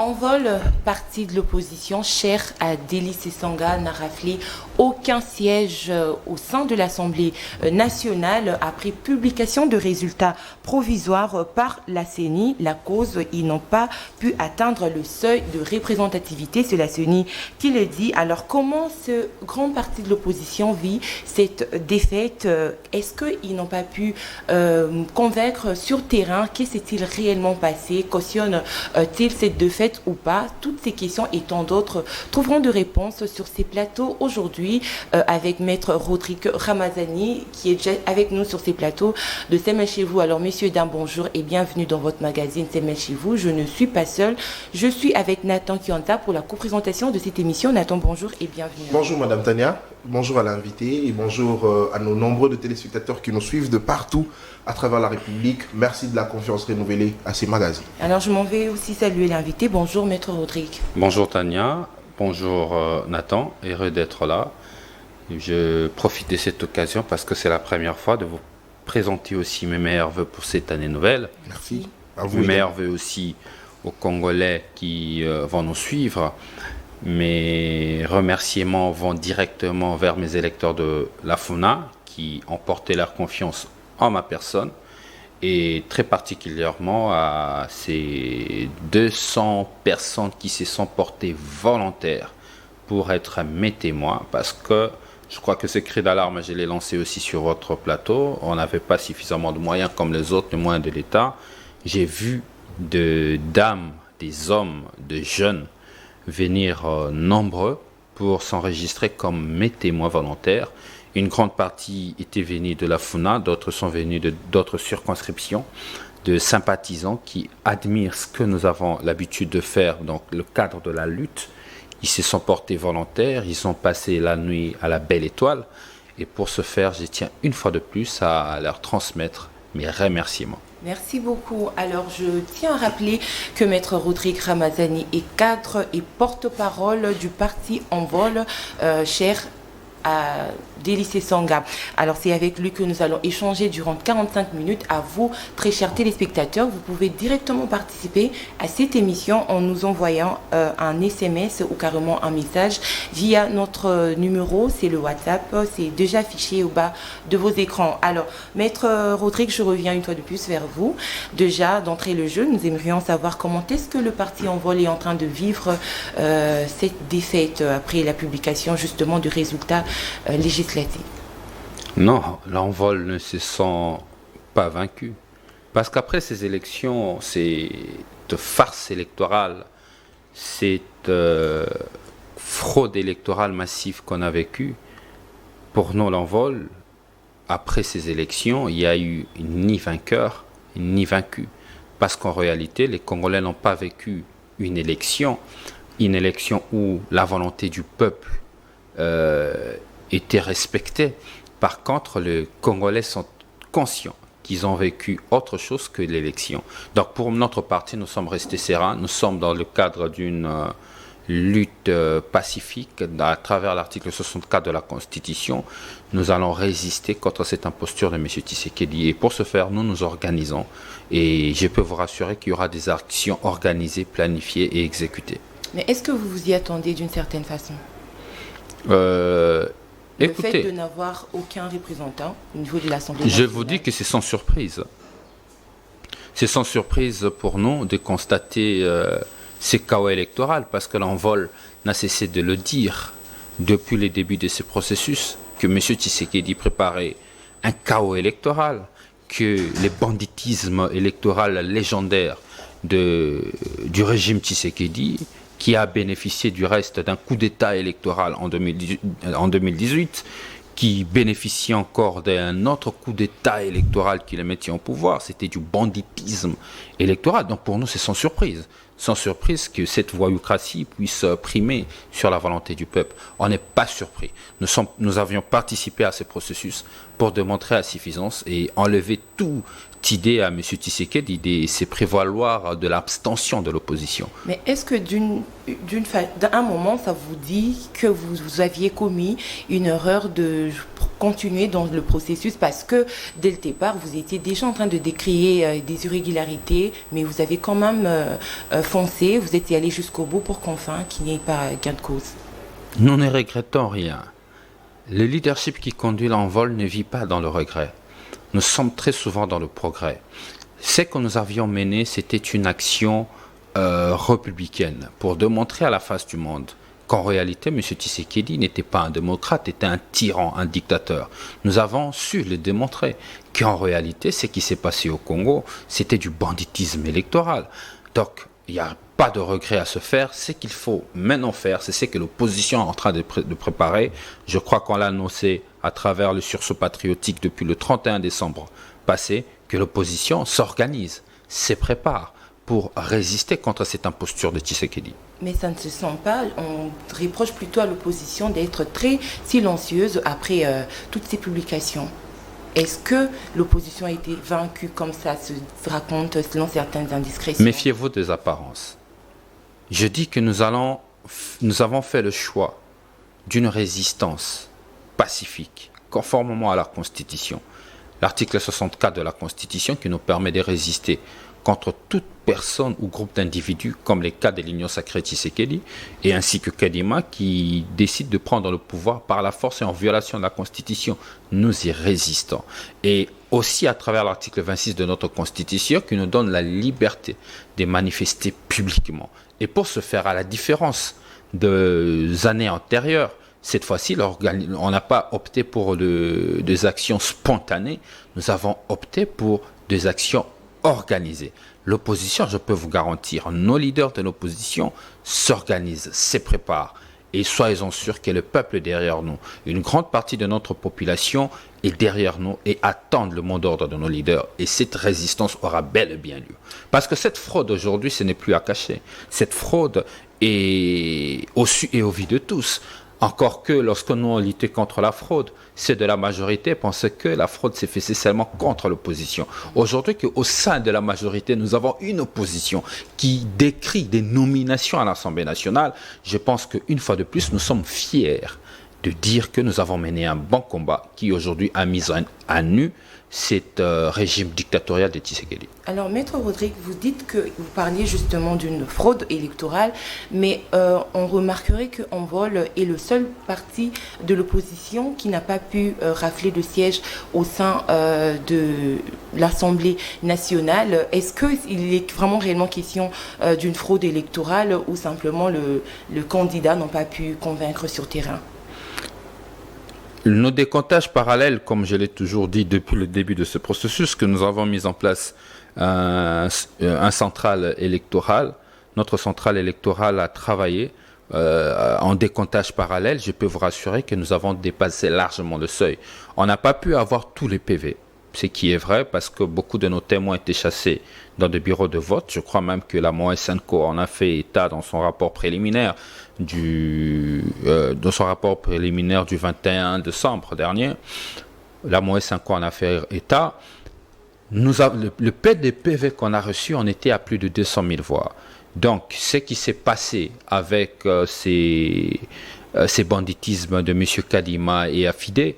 Envol, parti de l'opposition, cher à Délice Sanga, n'a raflé aucun siège au sein de l'Assemblée nationale après publication de résultats provisoires par la CENI. La cause, ils n'ont pas pu atteindre le seuil de représentativité. C'est la CENI qui le dit. Alors, comment ce grand parti de l'opposition vit cette défaite? Est-ce qu'ils n'ont pas pu convaincre sur terrain? Qu'est-ce qui s'est réellement passé? Cautionne-t-il cette défaite ou pas? Toutes ces questions et tant d'autres trouveront de réponses sur ces plateaux aujourd'hui avec Maître Rodrigue Ramazani qui est déjà avec nous sur ces plateaux de C'est Mail chez vous. Alors messieurs, dames, bonjour et bienvenue dans votre magazine C'est Mail chez vous. Je ne suis pas seule, je suis avec Nathan Kianta pour la co-présentation de cette émission. Nathan, bonjour et bienvenue. Bonjour Madame Tania, bonjour à l'invité et bonjour à nos nombreux de téléspectateurs qui nous suivent de partout à travers la République. Merci de la confiance renouvelée à ces magazines. Alors je m'en vais aussi saluer l'invité. Bonjour Maître Rodrigue. Bonjour Tania, bonjour Nathan, heureux d'être là. Je profite de cette occasion parce que c'est la première fois de vous présenter aussi mes meilleurs voeux pour cette année nouvelle. Merci. À vous. Mes meilleurs voeux aussi aux Congolais qui vont nous suivre. Mes remerciements vont directement vers mes électeurs de la FUNA qui ont porté leur confiance en ma personne et très particulièrement à ces 200 personnes qui se sont portées volontaires pour être mes témoins parce que je crois que ce cri d'alarme, je l'ai lancé aussi sur votre plateau. On n'avait pas suffisamment de moyens comme les autres, les moyens de l'État. J'ai vu des dames, des hommes, des jeunes venir nombreux pour s'enregistrer comme mes témoins volontaires. Une grande partie était venue de la FUNA, d'autres sont venus d'autres circonscriptions, de sympathisants qui admirent ce que nous avons l'habitude de faire dans le cadre de la lutte. Ils se sont portés volontaires, ils ont passé la nuit à la belle étoile. Et pour ce faire, je tiens une fois de plus à leur transmettre mes remerciements. Merci beaucoup. Alors, je tiens à rappeler que Maître Rodrigue Ramazani est cadre et porte-parole du parti Envol, cher à Délice Sanga. Alors, c'est avec lui que nous allons échanger durant 45 minutes. À vous, très chers téléspectateurs, vous pouvez directement participer à cette émission en nous envoyant un SMS ou carrément un message via notre numéro. C'est le WhatsApp, c'est déjà affiché au bas de vos écrans. Alors, Maître Rodrigue, je reviens une fois de plus vers vous. Déjà, d'entrée le jeu, nous aimerions savoir comment est-ce que le parti Envol est en train de vivre cette défaite après la publication justement du résultat législatif. Non, l'Envol ne se sent pas vaincu. Parce qu'après ces élections, cette farce électorale, cette fraude électorale massive qu'on a vécue, pour nous, l'Envol, après ces élections, il n'y a eu ni vainqueur, ni vaincu. Parce qu'en réalité, les Congolais n'ont pas vécu une élection où la volonté du peuple était respectée. Par contre, les Congolais sont conscients qu'ils ont vécu autre chose que l'élection. Donc pour notre parti, nous sommes restés sereins. Nous sommes dans le cadre d'une lutte pacifique à travers l'article 64 de la Constitution. Nous allons résister contre cette imposture de M. Tshisekedi. Et pour ce faire, nous nous organisons. Et je peux vous rassurer qu'il y aura des actions organisées, planifiées et exécutées. Mais est-ce que vous vous y attendez d'une certaine façon? Écoutez, le fait de n'avoir aucun représentant au niveau de l'Assemblée nationale. Je vous dis que c'est sans surprise. C'est sans surprise pour nous de constater ces chaos électoraux parce que l'Envol n'a cessé de le dire depuis le début de ce processus que M. Tshisekedi préparait un chaos électoral, que les banditismes électoraux légendaires du régime Tshisekedi qui a bénéficié du reste d'un coup d'État électoral en 2018, qui bénéficie encore d'un autre coup d'État électoral qui le mettait en pouvoir. C'était du banditisme électoral. Donc pour nous, c'est sans surprise. Sans surprise que cette voyoucratie puisse primer sur la volonté du peuple. On n'est pas surpris. Nous avions participé à ce processus pour démontrer la suffisance et enlever toute idée à M. Tshisekedi de se prévaloir de l'abstention de l'opposition. Mais est-ce que d'un moment, ça vous dit que vous aviez commis une erreur de continuer dans le processus parce que dès le départ, vous étiez déjà en train de décrier des irrégularités, mais vous avez quand même foncé, vous étiez allé jusqu'au bout pour qu'enfin qu'il n'y ait pas gain de cause. Nous ne regrettons rien. Le leadership qui conduit l'envol ne vit pas dans le regret. Nous sommes très souvent dans le progrès. Ce que nous avions mené, c'était une action républicaine pour démontrer à la face du monde qu'en réalité, M. Tshisekedi n'était pas un démocrate, était un tyran, un dictateur. Nous avons su le démontrer qu'en réalité, ce qui s'est passé au Congo, c'était du banditisme électoral. Donc, il n'y a pas de regret à se faire. Ce qu'il faut maintenant faire, c'est ce que l'opposition est en train de préparer. Je crois qu'on l'a annoncé à travers le sursaut patriotique depuis le 31 décembre passé, que l'opposition s'organise, se prépare pour résister contre cette imposture de Tshisekedi. Mais ça ne se sent pas. On reproche plutôt à l'opposition d'être très silencieuse après toutes ces publications. Est-ce que l'opposition a été vaincue comme ça se raconte selon certaines indiscrétions? Méfiez-vous des apparences. Je dis que nous avons fait le choix d'une résistance pacifique, conformément à la Constitution. L'article 64 de la Constitution qui nous permet de résister contre toute personne ou groupe d'individus, comme les cas de l'Union sacrée Tshisekedi, et ainsi que Kadima, qui décide de prendre le pouvoir par la force et en violation de la Constitution. Nous y résistons. Et aussi à travers l'article 26 de notre Constitution, qui nous donne la liberté de manifester publiquement. Et pour ce faire, à la différence des années antérieures, cette fois-ci, on n'a pas opté pour des actions spontanées, nous avons opté pour des actions organisées. L'opposition, je peux vous garantir, nos leaders de l'opposition s'organisent, se préparent. Et soyez-en sûrs que le peuple est derrière nous. Une grande partie de notre population est derrière nous et attend le mot d'ordre de nos leaders. Et cette résistance aura bel et bien lieu. Parce que cette fraude aujourd'hui, ce n'est plus à cacher. Cette fraude est au su et au vu de tous. Encore que lorsque nous on luttait contre la fraude, c'est de la majorité pensaient que la fraude s'est faite seulement contre l'opposition. Aujourd'hui, qu'au sein de la majorité, nous avons une opposition qui décrit des nominations à l'Assemblée nationale. Je pense qu'une fois de plus, nous sommes fiers de dire que nous avons mené un bon combat qui aujourd'hui a mis à nu cet régime dictatorial de Tshisekedi. Alors, Maître Rodrigue, vous dites que vous parliez justement d'une fraude électorale, mais on remarquerait que Envol est le seul parti de l'opposition qui n'a pas pu rafler de siège au sein de l'Assemblée nationale. Est-ce qu'il est vraiment réellement question d'une fraude électorale ou simplement le candidat n'a pas pu convaincre sur terrain? Nos décomptages parallèles, comme je l'ai toujours dit depuis le début de ce processus, que nous avons mis en place un central électoral. Notre centrale électorale a travaillé en décomptage parallèle. Je peux vous rassurer que nous avons dépassé largement le seuil. On n'a pas pu avoir tous les PV, ce qui est vrai parce que beaucoup de nos témoins étaient chassés dans des bureaux de vote. Je crois même que la Moës-Senko en a fait état dans son rapport préliminaire du 21 décembre dernier. La Moës-Senko en a fait état. Le PDPV qu'on a reçu, on était à plus de 200 000 voix. Donc, ce qui s'est passé avec ces banditismes de M. Kadima et Afide,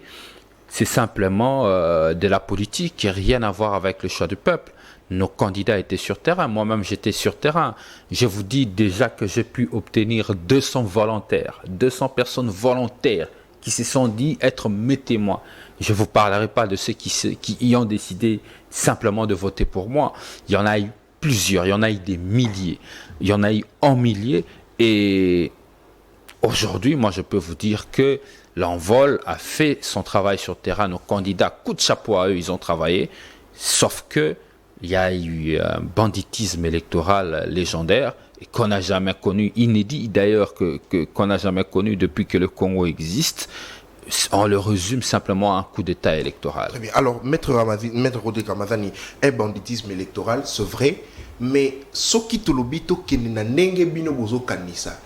c'est simplement de la politique qui n'a rien à voir avec le choix du peuple. Nos candidats étaient sur terrain, moi-même j'étais sur terrain. Je vous dis déjà que j'ai pu obtenir 200 volontaires, 200 personnes volontaires qui se sont dit être mes témoins. Je ne vous parlerai pas de ceux qui y ont décidé simplement de voter pour moi. Il y en a eu plusieurs, il y en a eu des milliers, il y en a eu en milliers. Et aujourd'hui, moi je peux vous dire que l'Envol a fait son travail sur terrain. Nos candidats, coup de chapeau à eux, ils ont travaillé. Sauf que il y a eu un banditisme électoral légendaire et qu'on n'a jamais connu, inédit d'ailleurs, qu'on n'a jamais connu depuis que le Congo existe. On le résume simplement à un coup d'État électoral. Très bien. Alors, Maître Rodrigue Ramazani, un banditisme électoral, c'est vrai, mais ce qui te l'obito qui n'a n'engé bino bozo kanisa,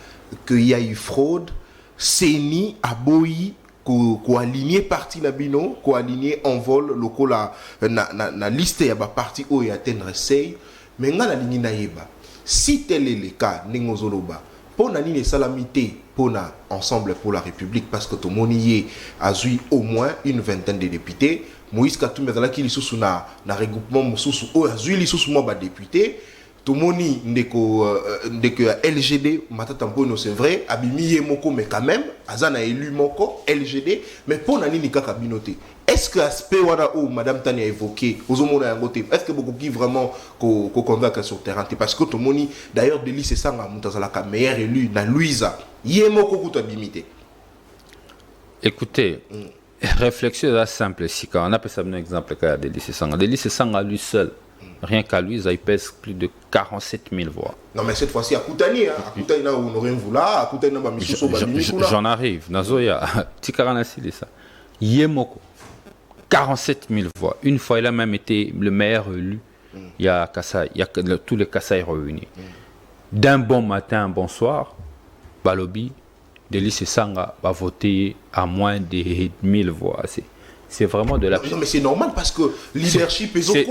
qu'il y a eu fraude, Seni, Aboyi, ko aligné parti na bino, ko aligné Envol, loko na liste ya ba parti o ya atteindre seuil, mais nga na lingi na yeba. Si tel est le cas, nengozoloba, pour nani les salamités pour na ensemble pour la République parce que tout le monde y a eu au moins une vingtaine de députés. Moïse Katumbi dans qui sous na regroupement sous a eu sous moi député. Tout le monde ndeko LGD matatampono c'est vrai abimi moko mais quand même azana élu moko LGD mais pour nani ni kaka binoté. Est-ce que l'aspect où Madame Tani a évoqué, est-ce que beaucoup qui vraiment qu'on convainc sur le terrain? Parce que tout le monde, d'ailleurs, Deli c'est ça, la meilleure élue, na Louisa, yémo beaucoup d'abimité. Écoutez, réflexion est simple ici. Quand on appelle ça un exemple, Deli c'est ça à lui seul. Rien qu'à lui, il pèse plus de 47 000 voix. Non, mais cette fois-ci, à Koutani, on n'aurait voulu, à Koutani, j'en arrive. Nazoya, Tikaranasi, c'est ça. Yémoko. 47 000 voix. Une fois, il a même été le meilleur élu. Il y a tous les Kassai réunis. D'un bon matin, un bon soir, Balobi, Deli Sanga va voter à moins de 1000 voix. C'est vraiment de l'absurdité. Non, mais c'est normal parce que leadership c'est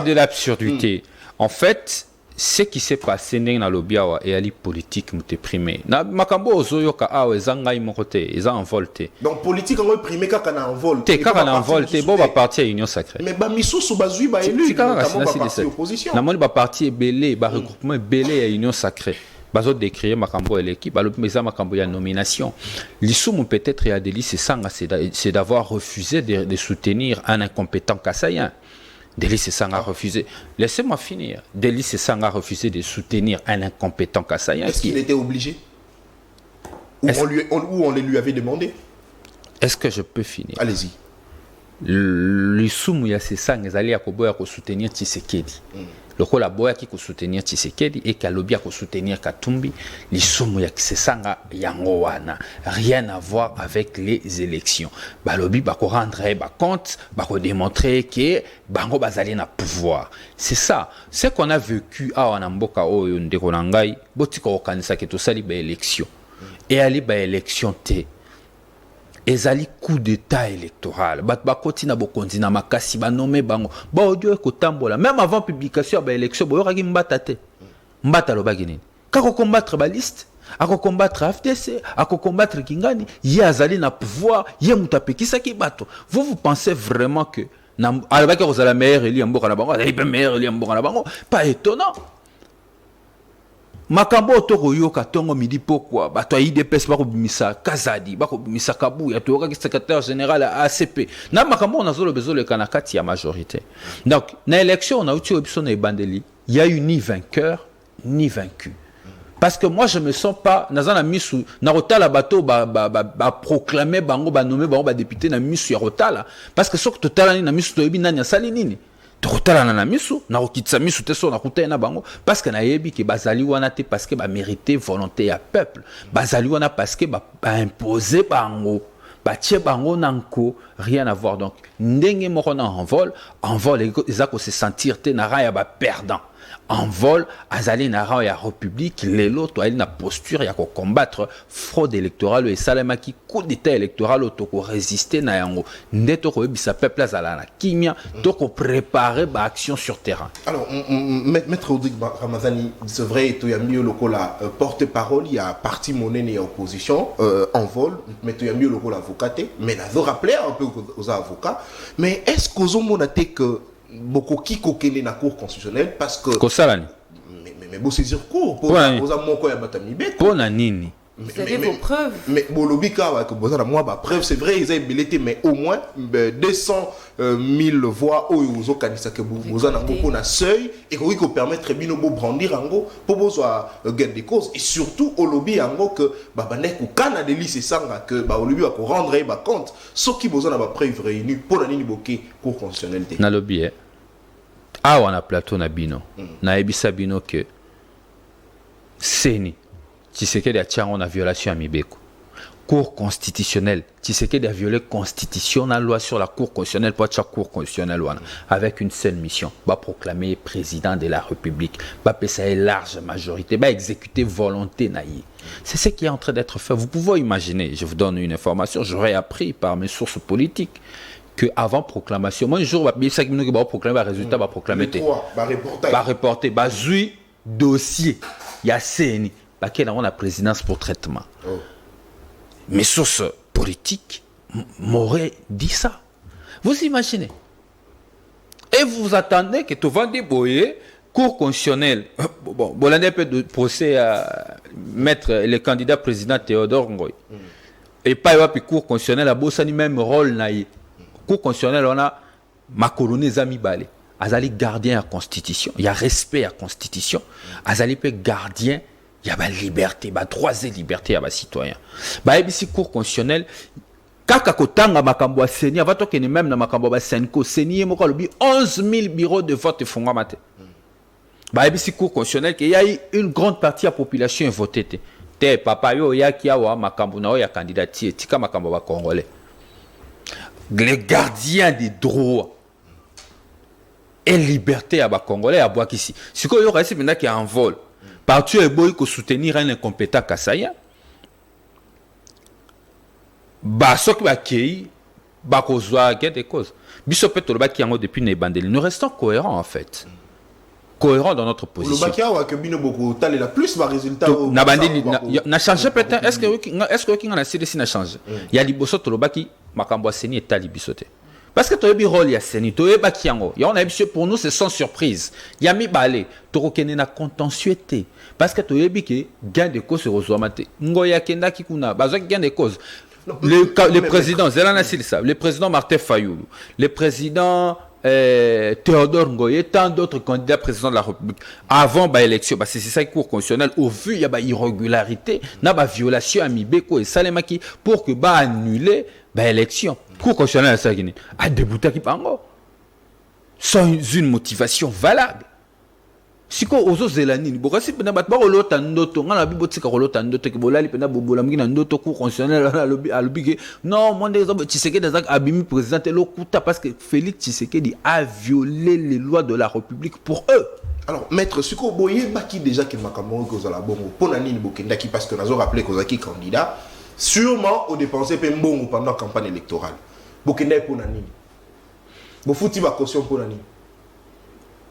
de l'absurdité. En fait, ce qui s'est passé dans le Biawa et à la politique m'était primé. Na makambo ozoyoka awe zanga imokote, ils ont envolé. Donc politique on primé quand on envole. Te quand on envole, te bon va partir à Union sacrée. Mais ba misusu bazui ba élu, notamment ba parti opposition. Na moni ba parti belé, ba regroupement belé à Union sacrée. Bazo décrire makambo et l'équipe, ba l'opmeza makambo ya nomination. L'issue peut-être ya Deli c'est d'avoir refusé de soutenir un incompétent kassaïen. Deli Sanga a refusé. Laissez-moi finir. Deli Sanga a refusé de soutenir un incompétent kassaïen. Est-ce qu'il était obligé ou on les lui avait demandé? Est-ce que je peux finir? Allez-y. Le Soumouya Sanga est allé à Koboya pour soutenir Tshisekedi. Le rôle boya qui soutenir Tshisekedi et Kalobia pour soutenir Katumbi. Le Soumouya Sanga Yangowana. Rien à voir avec les élections. Balobi bako rendre compte, bako démontrer que bango bazali na pouvoir. C'est ça. Ce qu'on a vécu à Wanamboka oyo ndeko nangai, botiko okanisa ke to sali ba élection. Et ali ba élection té. Ezali coup d'état électoral. Bat bakoti na bokonzi na makasi ba nommé bango. Ba audio ko tambola même avant publication ba élection boyo kaki mbata te. Mbata lo bagini. Kako combattre ba liste, ako combattre FDC, ako combattre Kingani, ye azali na pouvoir, ye mutapekisa ki bato. Vous pensez vraiment que alabaki ko la meilleure élu mboka na bango, la meilleure élu mboka na bango, pas étonnant. Makambo toko yoka tongo midi pourquoi bato IDPS bako bimisa Kazadi bako bimisa Kabuya toka secrétaire général à ACP na makambo on a zolo bezolo kana kati ya majorité. Donc na élection on a uti option na bandeli, il y a eu ni vainqueur ni vaincu. Parce que moi je me sens pas nazana misu na rotala bato ba proclamer bango ba nommer bango ba député na misu ya rotala parce que sok totala ni na misu to yebi nani asali nini. Tokotala na misu na okitsa misu te so na kutana na bango parce que na yebi ke bazali wana te parce que ba mériter volonté ya peuple bazali wana parce que ba imposer bango ba tie bango nanko rien à voir. Donc ndenge moko na envol ezako se sentir te na raya ba perdant en vol azali na rang ya république lelo to ali na posture ya ko combattre fraude électorale et salama ki coup d'état électoral to ko résister na yango ndeto ko bisa peuple azala na kimia to ko préparer ba action sur terrain. Alors maître Rodrigue Ramazani, c'est vrai to ya mieux lokola porte-parole, il y a parti monene et opposition en vol, mais to ya mieux lokola avocat mais na veut rappeler un peu aux avocats, mais est-ce qu'aux monaté que beaucoup qui coquille na cour constitutionnelle parce que mais bon c'est court pour aux ya batami bet pour na nini vous avez vos preuves mais bolobi ka que boza na moi ba preuve c'est vrai ils ont ébelité mais au moins 200 000 voix aux kanisa que boza na beaucoup na seuil et qui permettre bino bo brandir ango pour boza gain de cause et surtout au lobby ango que babanek ou kana de lycée sanga que ba lobby va rendre ba compte ce qui boza na ba preuve réunie pour la nini boké cour constitutionnelle na lobby ah on a plateau na bino na ebisa bino que seni Tshisekedi a tiré en violation à Mibeko. Cour constitutionnelle. Tshisekedi a violé constitution, la loi sur la cour constitutionnelle pour chaque cour constitutionnelle avec une seule mission. Va proclamer président de la République. Va passer une large majorité. Va exécuter volonté naïe. C'est ce qui est en train d'être fait. Vous pouvez imaginer, je vous donne une information, j'aurais appris par mes sources politiques que avant proclamation, moi un jour, il y a proclamer le résultat, va proclamer. Va reporter. Va reporter. Va zui. dossier, il y a CNI, qui est dans la présidence pour traitement. Mes sources politiques m'auraient dit ça. Vous imaginez? Et vous attendez que tu vas débrouiller, Cour constitutionnelle, bon, on a un peu de procès à mettre le candidat président Théodore Ngoy. Et pas y Cour constitutionnelle, a bossé même rôle. Cour constitutionnelle, on a ma colonie Zami Balé. Azali gardien à la Constitution. Il y a respect à la Constitution. Azali peut gardien, il y a la liberté, la droits et liberté à la citoyen. Bah, ici, Cour constitutionnelle, kaka kotanga makambo ya seni avant que ni même na makambo ba senko seni moko lobi 11 000 bureaux de vote fonga mate ba ebisi cour constitutionnel qu'il y a eu une grande partie de la population voté te papa yo ya kia wa makambo na ya candidature tika makambo ba congolais les gardiens des droits et liberté à ba congolais à bois ici siko yo reste maintenant qui en vol partout et boy ko soutenir un incompétent Kasaya bah ce qui va qui bah kozwa des causes biso peut ba qui en depuis ne bandeli nous restons cohérents en fait cohérents dans notre position le bakia wa que bino beaucoup tal la plus ba résultat na bandeli na changé peut-être est-ce que qui na si na changé il y a liboso to baki makambo seni etali bisote parce que to yebi rôle ya seni to yeba ki yango ya on a biso pour nous c'est sans surprise ya mi balé to kokene na contentieuté parce que to yebi que gain de cause rozoma te ngoya kenda ki kuna bazo gain de cause. Le président, le président Martin Fayoulou, le président Théodore Ngoye, tant d'autres candidats présidents de la République, avant l'élection, c'est ça qui cour constitutionnel, au vu, il y a une irrégularité, il y a une violation à Mibeko et Salemaki pour que annuler l'élection. Cour constitutionnelle a débouté qui pango sans une motivation valable. Siko ozo zelani ni bokasi pena bat ba kolota ndoto ngana bibotika kolota ndoto ke bolali pena bobola mngina ndoto cour constitutionnel à lobby non mon des Tshisekedi des abimi président lokuta parce que Félix Tshisekedi a violé les lois de la République pour eux. Alors maître Siko boye baki déjà que makambo ko za la bongo pona nini bokenda ki parce que nazo rappeler ko zaki candidat sûrement au dépenser pe mbongo pendant la campagne électorale bokenda pona nini bo futi ba caution pona nini.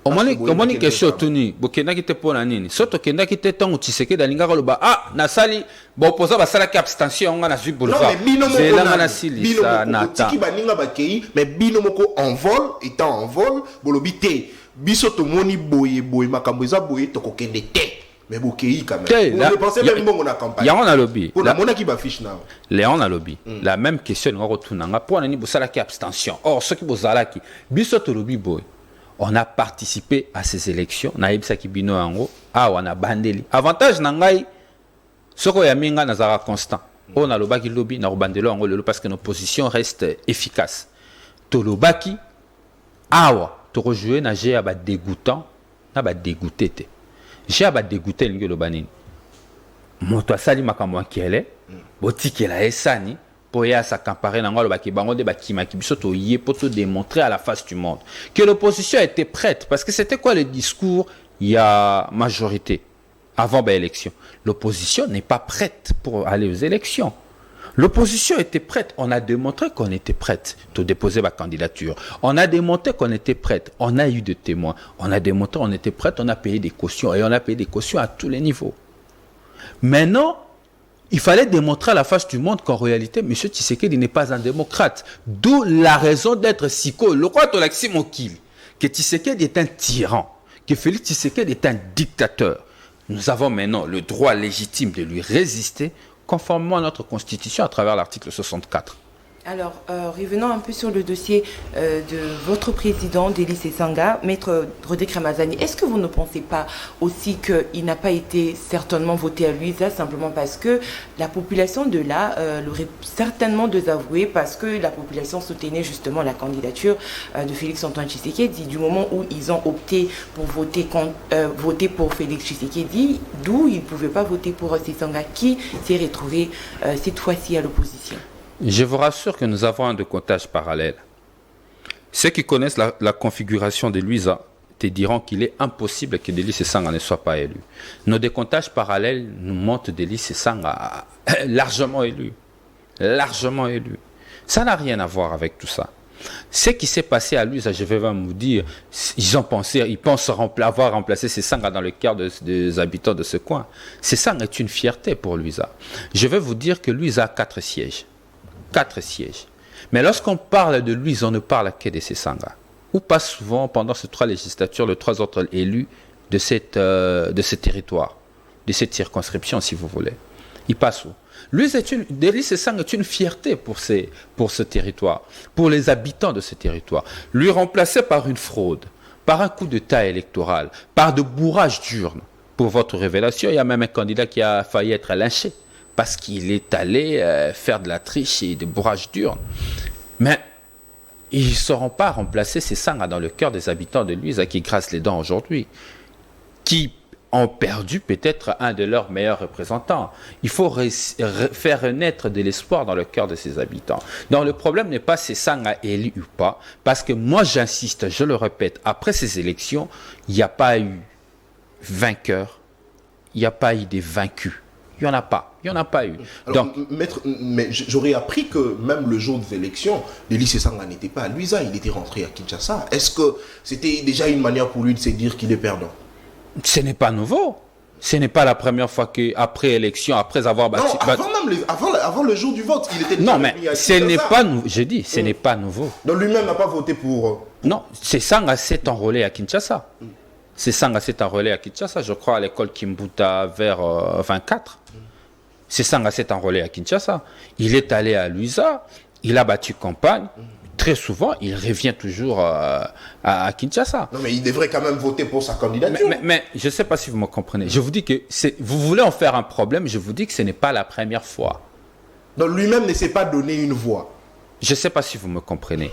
Au moins une question tuni bokenda kite pona nini soto kenda kite tango Tshisekedi alinga koloba nasali ba opposa ba sala ki abstention nga na Zui Boulevard c'est là nga na sili sa nata tiki baninga bakei mais bino moko en vol étant en vol bolobi te biso to moni boye makambo eza boye to kokende te mais bokei quand même on dépensait même mbongo na campagne ya on a lobby pour la mona ki ba fiche na Léon a lobby la même question nga rotuna nga pona ni bosala ki abstention or ce qui bozala ki biso to lobby boye. On a participé à ces élections. On a bino ango. On a bandeli. Avantage nangai. Soko ya minga nazara constant. On a lobaki lobby na bandelo ango lelo parce que nos positions restent efficaces. To lobaki awa to rejouer na j'ai aba dégoûtant na ba dégoûté te. J'ai aba dégoûté lingi lobanini. Moto asali makambo akele. Botiki la esani. Poya sa comparer n'angolo baki bango de bakima ki bisoto yé pour te démontrer à la face du monde que l'opposition était prête parce que c'était quoi le discours il y a majorité avant l'élection l'opposition n'est pas prête pour aller aux élections l'opposition était prête on a démontré qu'on était prête de déposer ma candidature on a démontré qu'on était prête on a eu des témoins on a démontré qu'on était prête on a payé des cautions et on a payé des cautions à tous les niveaux maintenant il fallait démontrer à la face du monde qu'en réalité, M. Tshisekedi n'est pas un démocrate. D'où la raison d'être Siko. Le roi Tolaxi Mokil, que Tshisekedi est un tyran, que Félix Tshisekedi est un dictateur. Nous avons maintenant le droit légitime de lui résister conformément à notre constitution à travers l'article 64. Alors, revenons un peu sur le dossier de votre président, Delis Esanga, Maître Rodrigue Ramazani. Est-ce que vous ne pensez pas aussi qu'il n'a pas été certainement voté à lui, ça simplement parce que la population de là l'aurait certainement désavoué parce que la population soutenait justement la candidature de Félix-Antoine Tshisekedi du moment où ils ont opté pour voter pour Félix Tshisekedi, d'où ils ne pouvaient pas voter pour Esanga qui s'est retrouvé cette fois-ci à l'opposition. Je vous rassure que nous avons un décomptage parallèle. Ceux qui connaissent la configuration de Luisa te diront qu'il est impossible que Delis Esanga ne soit pas élu. Nos décomptages parallèles nous montrent Delis Esanga largement élu. Largement élu. Ça n'a rien à voir avec tout ça. Ce qui s'est passé à Luisa, je vais vous dire, ils pensent avoir remplacé Sesanga dans le cœur des habitants de ce coin. Sesanga est une fierté pour Luisa. Je vais vous dire que Luisa a 4 sièges. 4 sièges. Mais lorsqu'on parle de Luisa, on ne parle que de Sesanga. Ou pas souvent, pendant ces 3 législatures, les 3 autres élus de ce territoire, de cette circonscription, si vous voulez. Ils passent où? Deli Sesanga est une fierté pour ce territoire, pour les habitants de ce territoire. Lui remplacé par une fraude, par un coup d'État électoral, par de bourrages d'urnes. Pour votre révélation, il y a même un candidat qui a failli être lynché parce qu'il est allé faire de la triche et des bourrages d'urnes. Mais ils ne sauront pas remplacer Sesanga dans le cœur des habitants de Luisa qui grassent les dents aujourd'hui, qui ont perdu peut-être un de leurs meilleurs représentants. Il faut faire renaître de l'espoir dans le cœur de ses habitants. Donc le problème n'est pas Sesanga élu ou pas, parce que moi j'insiste, je le répète, après ces élections, il n'y a pas eu vainqueur, il n'y a pas eu des vaincus. Il n'y en a pas. Il n'y en a pas eu. Alors, donc, maître, mais j'aurais appris que même le jour des élections, Deli Sesanga n'était pas à Luisa, il était rentré à Kinshasa. Est-ce que c'était déjà une manière pour lui de se dire qu'il est perdant? Ce n'est pas nouveau. Ce n'est pas la première fois qu'après élection, après avoir battu... Non, avant le jour du vote, il était... Non, mais ce n'est pas nouveau. Je dis, ce n'est pas nouveau. Donc lui-même n'a pas voté pour... Non, Sesanga s'est enrôlé à Kinshasa. Sesanga s'est enrôlé à Kinshasa, je crois, à l'école Kimbuta vers 24. Sesanga s'est enrôlé à Kinshasa. Il est allé à Luisa, il a battu campagne. Très souvent, il revient toujours à Kinshasa. Non, mais il devrait quand même voter pour sa candidature. Mais je ne sais pas si vous me comprenez. Je vous dis que vous voulez en faire un problème, je vous dis que ce n'est pas la première fois. Donc lui-même ne s'est pas donné une voix. Je ne sais pas si vous me comprenez.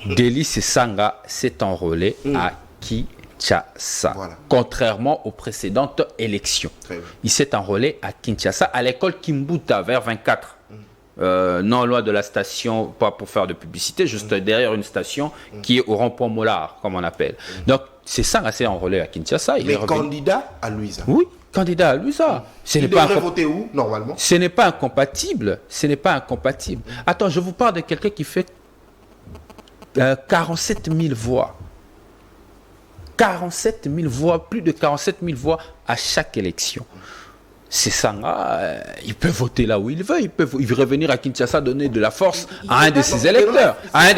Deli Sesanga s'est enrôlé à Kinshasa. Voilà. Contrairement aux précédentes élections. Il s'est enrôlé à Kinshasa, à l'école Kimbuta, vers 24. Non loin de la station, pas pour faire de publicité, juste derrière une station qui est au rond-point Mollard, comme on appelle. Donc, c'est ça assez enrôlé à Kinshasa. Mais candidat à Luisa. Oui, candidat à Luisa. Il devrait voter où, normalement? Ce n'est pas incompatible. Ce n'est pas incompatible. Attends, je vous parle de quelqu'un qui fait 47 000 voix. 47 000 voix, plus de 47 000 voix à chaque élection. Sesanga, il peut voter là où il veut, il peut revenir à Kinshasa donner de la force à un de ses électeurs, à un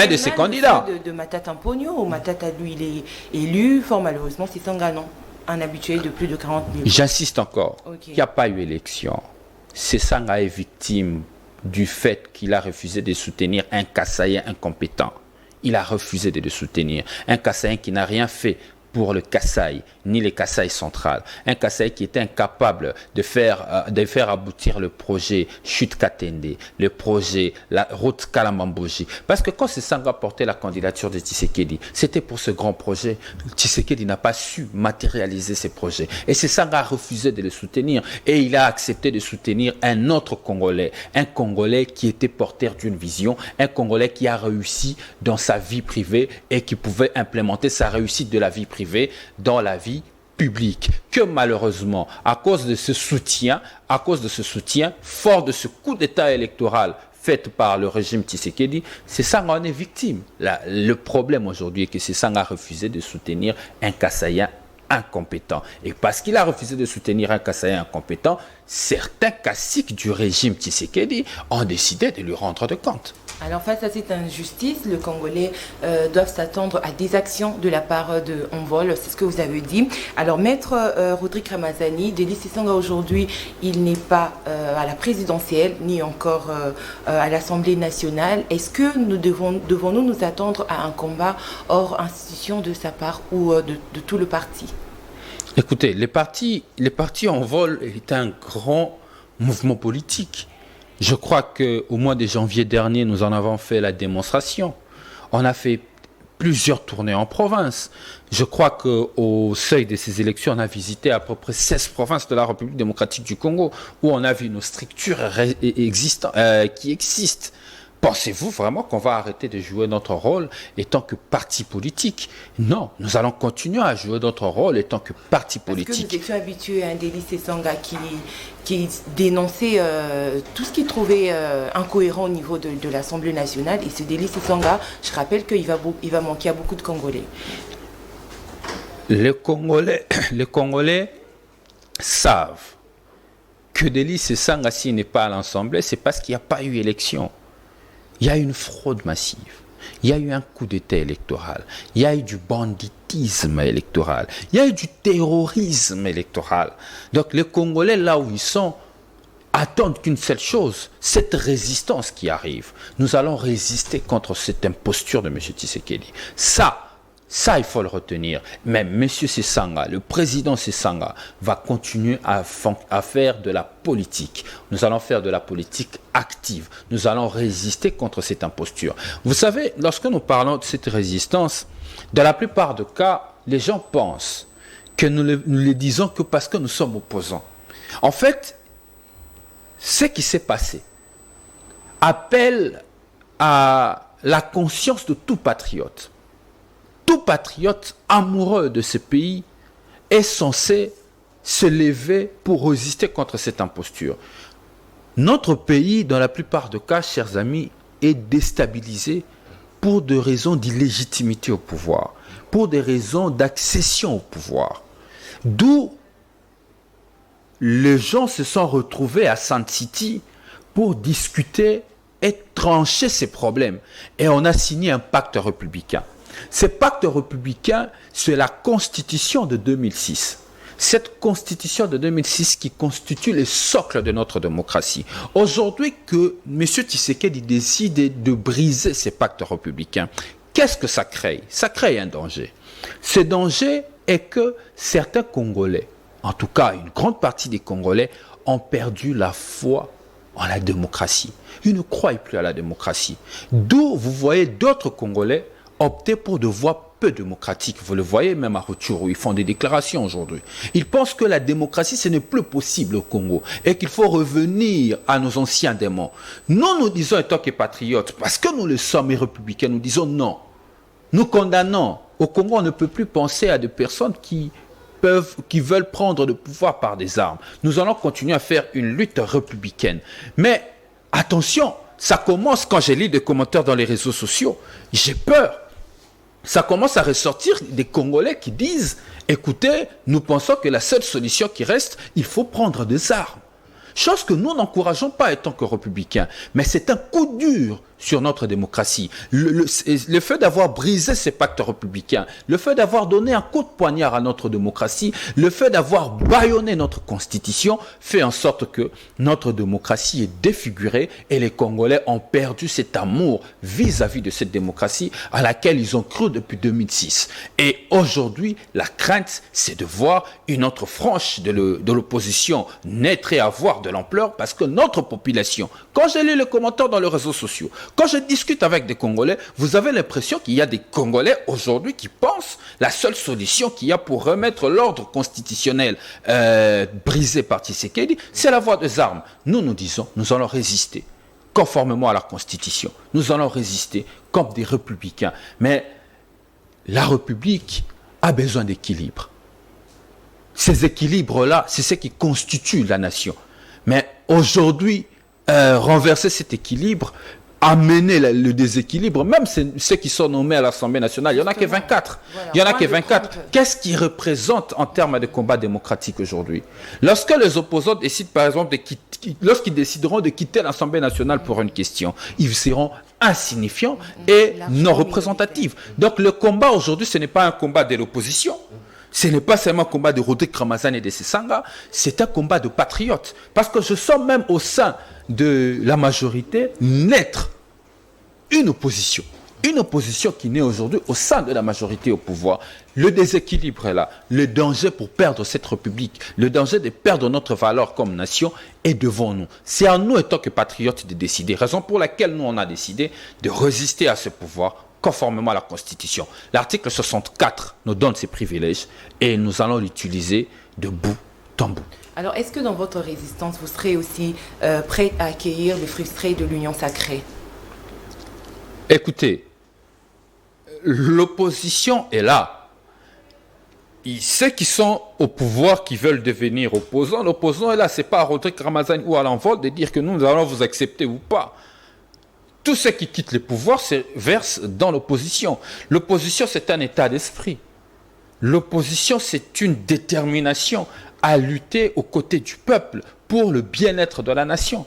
de ses candidats. De Matata Mponyo, Matata lui il est élu, fort malheureusement Sesanga non, un habitué de plus de 40 000. J'insiste encore, il n'y a pas eu élection. Sesanga est victime du fait qu'il a refusé de soutenir un Kassaïen incompétent. Il a refusé de le soutenir, un Kassaïen qui n'a rien fait pour le Kasaï, ni le Kasaï central. Un Kasaï qui était incapable de faire aboutir le projet Chute Katende, le projet la route Kalamamboji. Parce que quand Sesanga portait la candidature de Tshisekedi, c'était pour ce grand projet. Tshisekedi n'a pas su matérialiser ces projets. Et Sesanga a refusé de le soutenir. Et il a accepté de soutenir un autre Congolais. Un Congolais qui était porteur d'une vision. Un Congolais qui a réussi dans sa vie privée et qui pouvait implémenter sa réussite de la vie privée dans la vie publique, que malheureusement, à cause de ce soutien, fort de ce coup d'État électoral fait par le régime Tshisekedi, Sesanga en est victime. Le problème aujourd'hui est que Sesanga a refusé de soutenir un Kassaïen incompétent. Et parce qu'il a refusé de soutenir un Kassaïen incompétent, certains caciques du régime Tshisekedi ont décidé de lui rendre de compte. Alors face à cette injustice, les Congolais doivent s'attendre à des actions de la part de Envol, c'est ce que vous avez dit. Alors maître Rodrigue Ramazani, Deli Sesanga aujourd'hui, il n'est pas à la présidentielle, ni encore à l'Assemblée nationale. Est-ce que nous devons-nous nous attendre à un combat hors institution de sa part ou de tout le parti? Écoutez, les partis Envol est un grand mouvement politique. Je crois qu'au mois de janvier dernier, nous en avons fait la démonstration. On a fait plusieurs tournées en province. Je crois qu'au seuil de ces élections, on a visité à peu près 16 provinces de la République démocratique du Congo, où on a vu nos structures qui existent. Pensez-vous vraiment qu'on va arrêter de jouer notre rôle étant que parti politique? Non, nous allons continuer à jouer notre rôle étant que parti politique. Parce que nous étions habitués à un Délis Sesanga qui dénonçait tout ce qu'il trouvait incohérent au niveau de l'Assemblée nationale. Et ce Délis Sesanga, je rappelle qu'il va manquer à beaucoup de Congolais. Les Congolais savent que Délis Sesanga, s'il n'est pas à l'Assemblée, c'est parce qu'il n'y a pas eu élection. Il y a eu une fraude massive, il y a eu un coup d'État électoral, il y a eu du banditisme électoral, il y a eu du terrorisme électoral. Donc les Congolais, là où ils sont, attendent qu'une seule chose, cette résistance qui arrive. Nous allons résister contre cette imposture de M. Tshisekedi. Ça, il faut le retenir. Mais M. Sesanga, le président Sesanga, va continuer à faire de la politique. Nous allons faire de la politique active. Nous allons résister contre cette imposture. Vous savez, lorsque nous parlons de cette résistance, dans la plupart des cas, les gens pensent que nous le disons que parce que nous sommes opposants. En fait, ce qui s'est passé appelle à la conscience de tout patriote. Tout patriote amoureux de ce pays est censé se lever pour résister contre cette imposture. Notre pays, dans la plupart des cas, chers amis, est déstabilisé pour des raisons d'illégitimité au pouvoir, pour des raisons d'accession au pouvoir. D'où les gens se sont retrouvés à Sun City pour discuter et trancher ces problèmes. Et on a signé un pacte républicain. Ce pacte républicain, c'est la constitution de 2006. Cette constitution de 2006 qui constitue le socle de notre démocratie. Aujourd'hui que M. Tshisekedi décide de briser ce pacte républicain, qu'est-ce que ça crée? Ça crée un danger. Ce danger est que certains Congolais, en tout cas une grande partie des Congolais, ont perdu la foi en la démocratie. Ils ne croient plus à la démocratie. D'où vous voyez d'autres Congolais opter pour des voies peu démocratiques. Vous le voyez même à Rutshuru, ils font des déclarations aujourd'hui. Ils pensent que la démocratie, ce n'est plus possible au Congo et qu'il faut revenir à nos anciens démons. Nous disons en tant que patriotes, parce que nous le sommes et républicains, nous disons non. Nous condamnons. Au Congo, on ne peut plus penser à des personnes qui veulent prendre le pouvoir par des armes. Nous allons continuer à faire une lutte républicaine. Mais attention, ça commence quand j'ai lu des commentaires dans les réseaux sociaux. J'ai peur. Ça commence à ressortir des Congolais qui disent « Écoutez, nous pensons que la seule solution qui reste, il faut prendre des armes. » Chose que nous n'encourageons pas en tant que républicains. Mais c'est un coup dur sur notre démocratie. Le fait d'avoir brisé ces pactes républicains, le fait d'avoir donné un coup de poignard à notre démocratie, le fait d'avoir bâillonné notre constitution fait en sorte que notre démocratie est défigurée et les Congolais ont perdu cet amour vis-à-vis de cette démocratie à laquelle ils ont cru depuis 2006. Et aujourd'hui, la crainte, c'est de voir une autre frange de l'opposition naître et avoir de l'ampleur parce que notre population, quand j'ai lu les commentaires dans les réseaux sociaux, quand je discute avec des Congolais, vous avez l'impression qu'il y a des Congolais aujourd'hui qui pensent la seule solution qu'il y a pour remettre l'ordre constitutionnel brisé par Tshisekedi, c'est la voie des armes. Nous disons, nous allons résister conformément à la Constitution. Nous allons résister comme des républicains. Mais la République a besoin d'équilibre. Ces équilibres-là, c'est ce qui constitue la nation. Mais aujourd'hui, renverser cet équilibre, amener le déséquilibre, même ceux qui sont nommés à l'Assemblée nationale, il n'y en a que 24. Voilà, il y en a que 24. Qu'est-ce qu'ils représentent en termes de combat démocratique aujourd'hui? Lorsque les opposants décident, par exemple, lorsqu'ils décideront de quitter l'Assemblée nationale pour une question, ils seront insignifiants et non représentatifs. Donc le combat aujourd'hui, ce n'est pas un combat de l'opposition. Ce n'est pas seulement un combat de Rodrigue Ramazani et de Sesanga, c'est un combat de patriotes. Parce que je sens même au sein de la majorité naître une opposition. Une opposition qui naît aujourd'hui au sein de la majorité au pouvoir. Le déséquilibre est là. Le danger pour perdre cette République, le danger de perdre notre valeur comme nation est devant nous. C'est à nous, en tant que patriotes, de décider. Raison pour laquelle nous, on a décidé de résister à ce pouvoir conformément à la Constitution. L'article 64 nous donne ces privilèges et nous allons l'utiliser de bout en bout. Alors, est-ce que dans votre résistance, vous serez aussi prêt à accueillir les frustrés de l'Union sacrée? Écoutez, l'opposition est là. Ceux qui sont au pouvoir, qui veulent devenir opposants, l'opposant est là. Ce n'est pas à Rodrigue Ramazani ou à l'envol de dire que nous allons vous accepter ou pas. Tous ceux qui quittent le pouvoir se versent dans l'opposition. L'opposition, c'est un état d'esprit. L'opposition, c'est une détermination à lutter aux côtés du peuple pour le bien-être de la nation.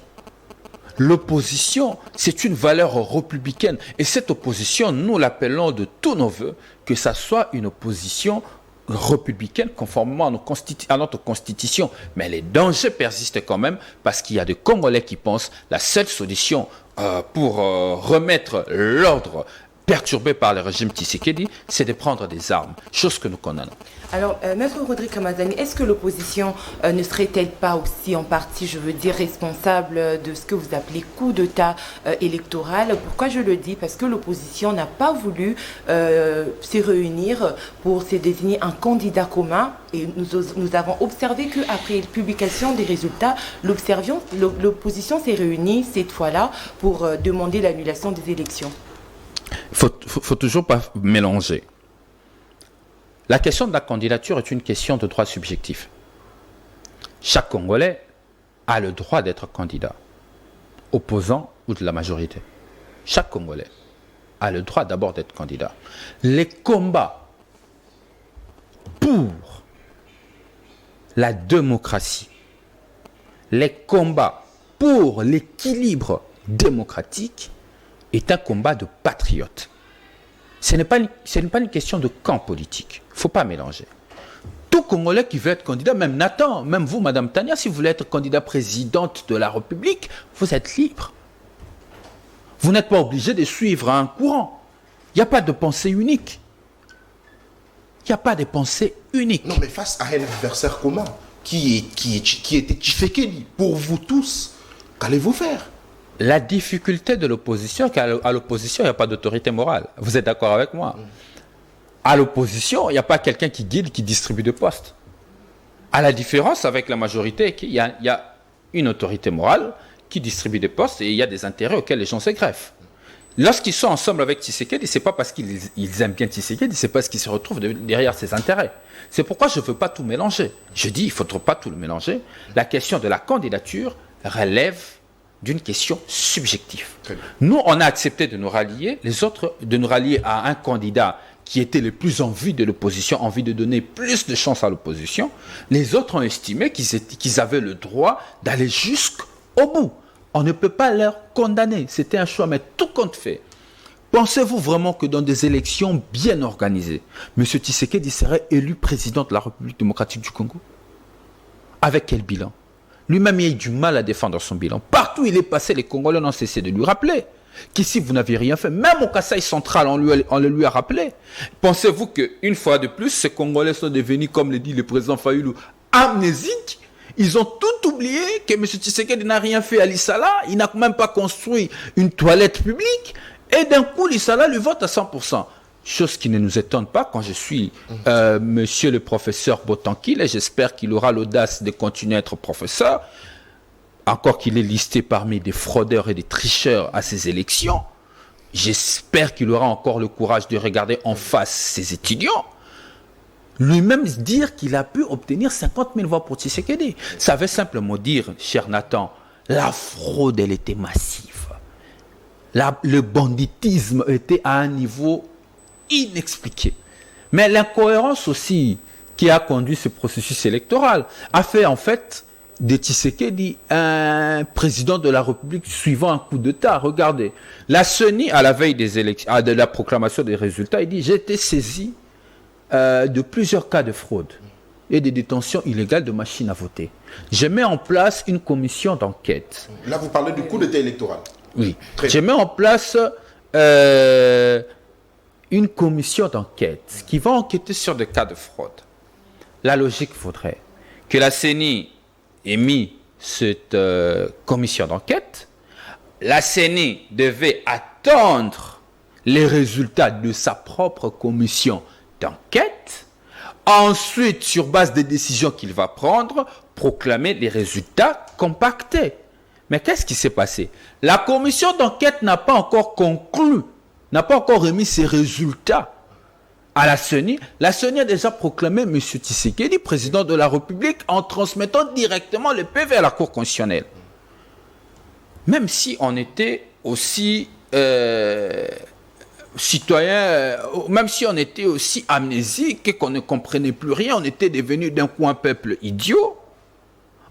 L'opposition, c'est une valeur républicaine. Et cette opposition, nous l'appelons de tous nos voeux, que ça soit une opposition républicaine conformément à notre constitution. Mais les dangers persistent quand même parce qu'il y a des Congolais qui pensent la seule solution pour remettre l'ordre perturbé par le régime Tshisekedi, c'est de prendre des armes, chose que nous condamnons. Alors, Maître Rodrigue Ramazani, est-ce que l'opposition ne serait-elle pas aussi en partie, je veux dire, responsable de ce que vous appelez coup d'État électoral? Pourquoi je le dis? Parce que l'opposition n'a pas voulu se réunir pour se désigner un candidat commun. Et nous avons observé qu'après la publication des résultats, l'opposition s'est réunie cette fois-là pour demander l'annulation des élections. Il faut toujours pas mélanger. La question de la candidature est une question de droit subjectif. Chaque Congolais a le droit d'être candidat, opposant ou de la majorité. Chaque Congolais a le droit d'abord d'être candidat. Les combats pour la démocratie, les combats pour l'équilibre démocratique est un combat de patriotes. Ce n'est pas une question de camp politique. Il ne faut pas mélanger. Tout Congolais qui veut être candidat, même Nathan, même vous, Madame Tania, si vous voulez être candidat présidente de la République, vous êtes libre. Vous n'êtes pas obligé de suivre un courant. Il n'y a pas de pensée unique. Il n'y a pas de pensée unique. Non, mais face à un adversaire commun qui était Tshisekedi, pour vous tous, qu'allez-vous faire? La difficulté de l'opposition, qu'à l'opposition, il n'y a pas d'autorité morale. Vous êtes d'accord avec moi? À l'opposition, il n'y a pas quelqu'un qui guide, qui distribue des postes. À la différence avec la majorité, il y a une autorité morale qui distribue des postes et il y a des intérêts auxquels les gens se greffent. Lorsqu'ils sont ensemble avec Tshisekedi, ce n'est pas parce qu'ils aiment bien Tshisekedi, c'est parce qu'ils se retrouvent derrière ses intérêts. C'est pourquoi je ne veux pas tout mélanger. Je dis, il ne faut pas tout le mélanger. La question de la candidature relève d'une question subjective. Nous, on a accepté de nous rallier, les autres de nous rallier à un candidat qui était le plus en vue de l'opposition, envie de donner plus de chance à l'opposition. Les autres ont estimé qu'ils avaient le droit d'aller jusqu'au bout. On ne peut pas leur condamner. C'était un choix, mais tout compte fait. Pensez-vous vraiment que dans des élections bien organisées, M. Tshisekedi serait élu président de la République démocratique du Congo? Avec quel bilan? Lui-même, il a eu du mal à défendre son bilan. Partout où il est passé, les Congolais n'ont cessé de lui rappeler qu'ici, vous n'avez rien fait. Même au Kasaï central, on le lui a rappelé. Pensez-vous qu'une fois de plus, ces Congolais sont devenus, comme le dit le président Fayoulou, amnésiques? Ils ont tout oublié que M. Tshisekedi n'a rien fait à l'Issala. Il n'a même pas construit une toilette publique. Et d'un coup, l'Issala lui vote à 100%. Chose qui ne nous étonne pas quand je suis monsieur le professeur Botankil, et j'espère qu'il aura l'audace de continuer à être professeur, encore qu'il est listé parmi des fraudeurs et des tricheurs à ces élections. J'espère qu'il aura encore le courage de regarder en face ses étudiants. Lui-même dire qu'il a pu obtenir 50 000 voix pour Tshisekedi. Ça veut simplement dire, cher Nathan, la fraude, elle était massive. Le banditisme était à un niveau inexpliqué. Mais l'incohérence aussi qui a conduit ce processus électoral a fait en fait de Tshisekedi un président de la République suivant un coup d'État. Regardez, la CENI, à la veille des élections, de la proclamation des résultats, il dit: j'ai été saisi de plusieurs cas de fraude et de détention illégale de machines à voter. Je mets en place une commission d'enquête. Là, vous parlez du coup d'État électoral. Oui. Je mets en place une commission d'enquête qui va enquêter sur des cas de fraude. La logique voudrait que la CENI ait mis cette commission d'enquête. La CENI devait attendre les résultats de sa propre commission d'enquête. Ensuite, sur base des décisions qu'il va prendre, proclamer les résultats compactés. Mais qu'est-ce qui s'est passé? La commission d'enquête n'a pas encore conclu n'a pas encore remis ses résultats à la CENI. La CENI a déjà proclamé M. Tshisekedi président de la République en transmettant directement le PV à la Cour constitutionnelle. Même si on était aussi citoyens, même si on était aussi amnésique et qu'on ne comprenait plus rien, on était devenu d'un coup un peuple idiot.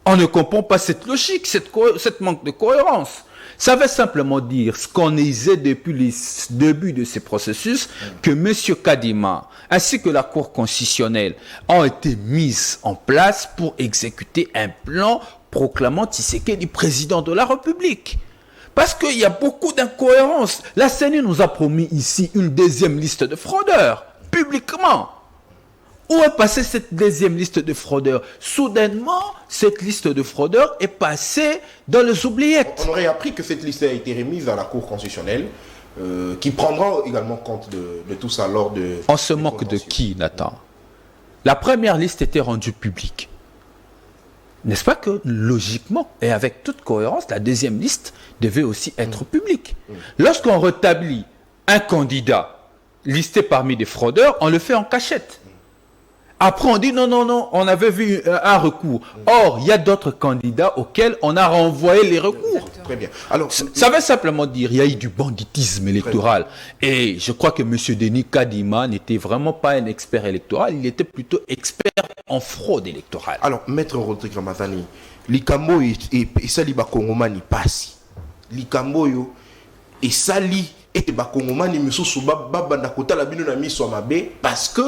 On ne comprend pas cette logique, cette manque de cohérence. Ça veut simplement dire ce qu'on disait depuis le début de ce processus, que M. Kadima ainsi que la Cour constitutionnelle ont été mises en place pour exécuter un plan proclamant Tshisekedi président de la République. Parce qu'il y a beaucoup d'incohérences. La CENI nous a promis ici une deuxième liste de fraudeurs, publiquement. Où est passée cette deuxième liste de fraudeurs? Soudainement, cette liste de fraudeurs est passée dans les oubliettes. On aurait appris que cette liste a été remise à la Cour constitutionnelle, qui prendra également compte de tout ça lors de... On se moque de qui, Nathan? La première liste était rendue publique. N'est-ce pas que, logiquement, et avec toute cohérence, la deuxième liste devait aussi être publique. Lorsqu'on rétablit un candidat listé parmi des fraudeurs, on le fait en cachette. Après, on dit non, on avait vu un recours. Or, il y a d'autres candidats auxquels on a renvoyé les recours. Très bien. Alors, ça veut simplement dire qu'il y a eu du banditisme électoral. Et je crois que M. Denis Kadima n'était vraiment pas un expert électoral, il était plutôt expert en fraude électorale. Alors, Maître Rodrigue Ramazani, likambo et sali ba Kongomani pasi. Likambo yo et sali et ba Kongomani misusu banda kota la bino na miso mabe parce que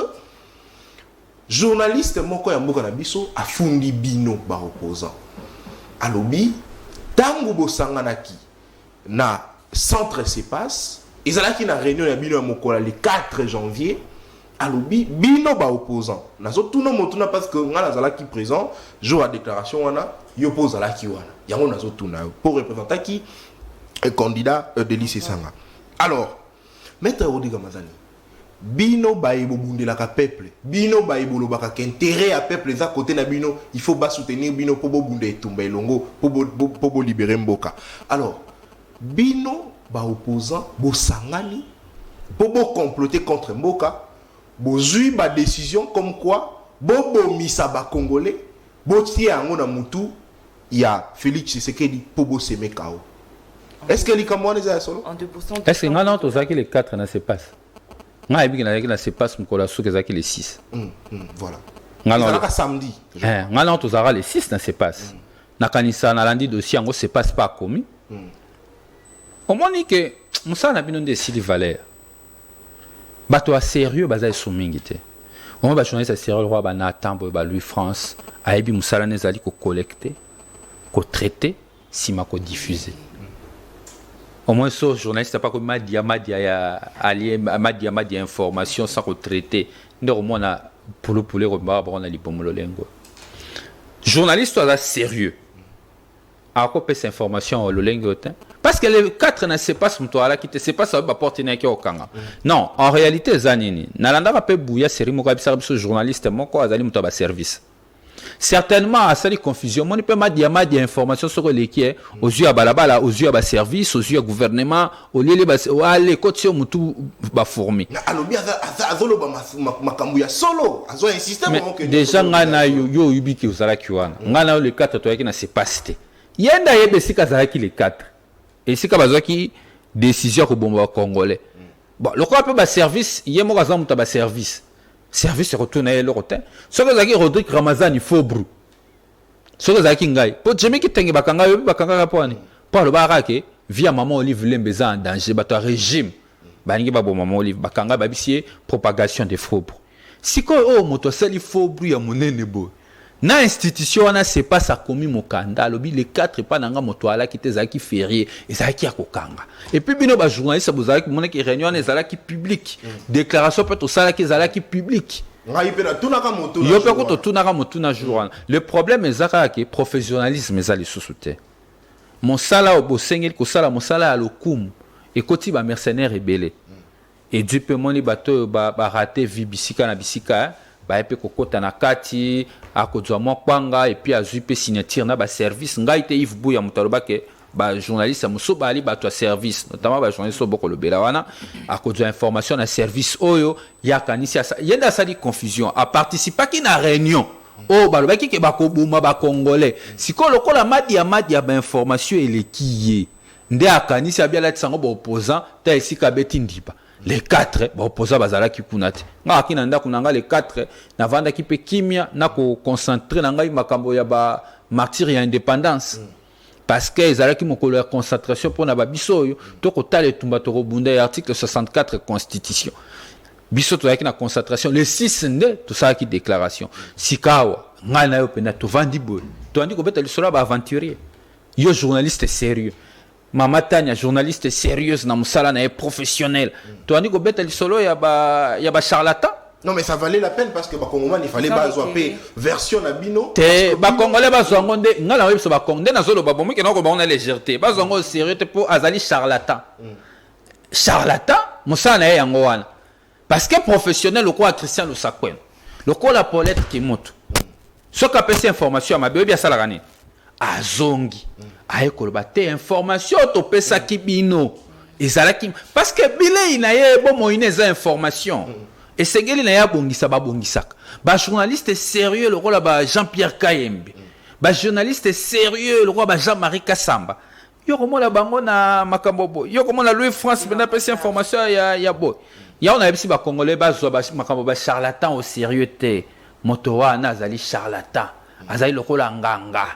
journaliste moko ya mboka na biso afundi bino ba opposant. Alobi tango bosanganaki na centre CEPAS ezalaki na réunion ya bino ya mokola le 4 janvier. Alobi bino ba opposant nazo tuno motuna parce que ngala zalaki présent jour à déclaration wana yo pose la ki wana yango nazo tuna pour représenter qui un candidat de lycée Sanga. Alors Maître Rodrigue Ramazani bino ba ebobundela ka peuple bino ba ebolobaka ka intérêt à peuple za côté na bino il faut ba soutenir bino pour bobunda etumba elongo pour libérer mboka. Alors bino ba opposant bo sangani pour comploter contre mboka. Bozui ba décision comme quoi bobo misa ba congolais botie yango na mutu ya Félix Tshisekedi pour bo seme kao. Est-ce que les Camerounais sont solo? Est-ce que ngana to zaki les 4 na se passe? Nga ebi na se passe mkola souke zaki les 6. Voilà. Ngana ka samedi. Ngana to zara les 6 na se passe. Na kanisa na landi dossier yango se passe pas commis. Au moni que musa na bino ndesili valeur. Bato a sérieux baza soumingi te. On va journaliste a sérieux roi bana tambo ba Louis France a ebi musala nezali ko collecter, ko traiter, sima ko diffuser. Au moins ce journaliste pas comme madia allié madia information sans ko traiter. Ndero mona pour ba on a libomolo lengo. Journaliste a sérieux. A ko pesa information le lengo te. Parce que les 4 ne sait pas ce que là qui te sait pas ça va porter n'importe au Kanga. Non, en réalité zanini. Nalanda va pas bouya série mo ka bisa journaliste mon ko azali muto ba service. Certainement à ça les confusion, mon peut ma dia information sur les qui est aux yeux à balabala, aux yeux à service, aux yeux à gouvernement, au lieu les aller côté mutu ba fourmi. Alobi azolo ba makambu ya solo, azo insister moment que déjà ngana yo ubiki uzala kiwana. Ngana le 4 to yaki na c'est pas cité. Yenda yebe sika zaki les 4. Et si kabazaki décision ko bomba congolais. Bon, le quoi peut ba service, yemo kaza muta ba service. Service retourne à l'hôtel. Ce que zaki Rodrigue Ramazani Fobru. Ce que zaki ngai. Po jemi ki tenge bakanga yo bakanga raponi. Pour le barake via maman Olive Lembeza en danger bato régime. Baningi babo maman Olive bakanga babisie propagation des Fobru. Si ko o moto sali Fobru ya monene bo. Na institution wana c'est pas ça commis mokanda lobi les 4 pas nanga moto ala ki te zaki férié et zaki ya kokanga et puis bino ba journaliste bozaki mona ki réunion ezala ki public déclaration peut to sala ki zala ki public ngai pe na tunaka moto yo pe ko to tunaka moto na jour wana le problème ezaka ki professionnalisme ezali susute mon sala obo sengel ko sala mon sala à lokum et koti ba mercenaire rebelle et du peu moni bato ba rater vie bisika na bisika ba epe kokota na kati akozwa mwa kwanga et puis azui pe signature na ba service ngai te Yves Bouya mutaloba ke ba journaliste amuso bali ba to service notamment ba journaliste boko le belawana à cause de information na service oyo ya kanisi yenda sali confusion a participer qui na réunion oh balobaki ke bakobuma ba congolais sikolo kola madi ya ba information elekiye nde akanisi abia la tsango ba opposant ta esika beti ndiba les 4 ba opposant bazala ki kunate nga kinanda kunanga les 4 na vanda ki pe kimia na ko concentrer na ngai makambo ya ba martyr ya indépendance parce que ezala ki mokolo ya concentration pour na ba biso to ko tale tumba to bunda ya article 64 constitution biso to yaki na concentration le 6 nde to ça ki déclaration sikawa nga na yo pena to vandi boy to andi ko beta lisolo ba aventurier yo journaliste sérieux Mama Tanya, journaliste sérieuse, na musala na professionnel. Tu as dit que bête solo ya ba charlatan. Non mais ça valait la peine parce que Congolais il fallait pas zoaper version na bino. Te ba Congolais ba zongonde ngala webi so ba Congolais na zolo ba bomi ke na ko ba on a légèreté. Ba zongo sérieux te pour azali charlatan. Charlatan musala na yango wana. Parce que professionnel le quoi Christian Lusakwen. Le quoi la Paulette qui monte. Ce qu'a passé information ma bébé ça la gagné. Azongi. Aye koloba te information to pesa kibino ezalaki parce que bile ina ye bo moine za information et segeli na ya bongisa ba bongisaka ba journaliste sérieux le rôle ba Jean-Pierre Kayembe ba journaliste sérieux le roi ba Jean-Marie Kassamba yo komo la bango na makambo bo yo komo la Louis France bena pesa information ya bo ya on a bisi ba congolais ba zo ba makambo ba charlatan au sérieux te motowa na azali charlatan azali le rôle nganga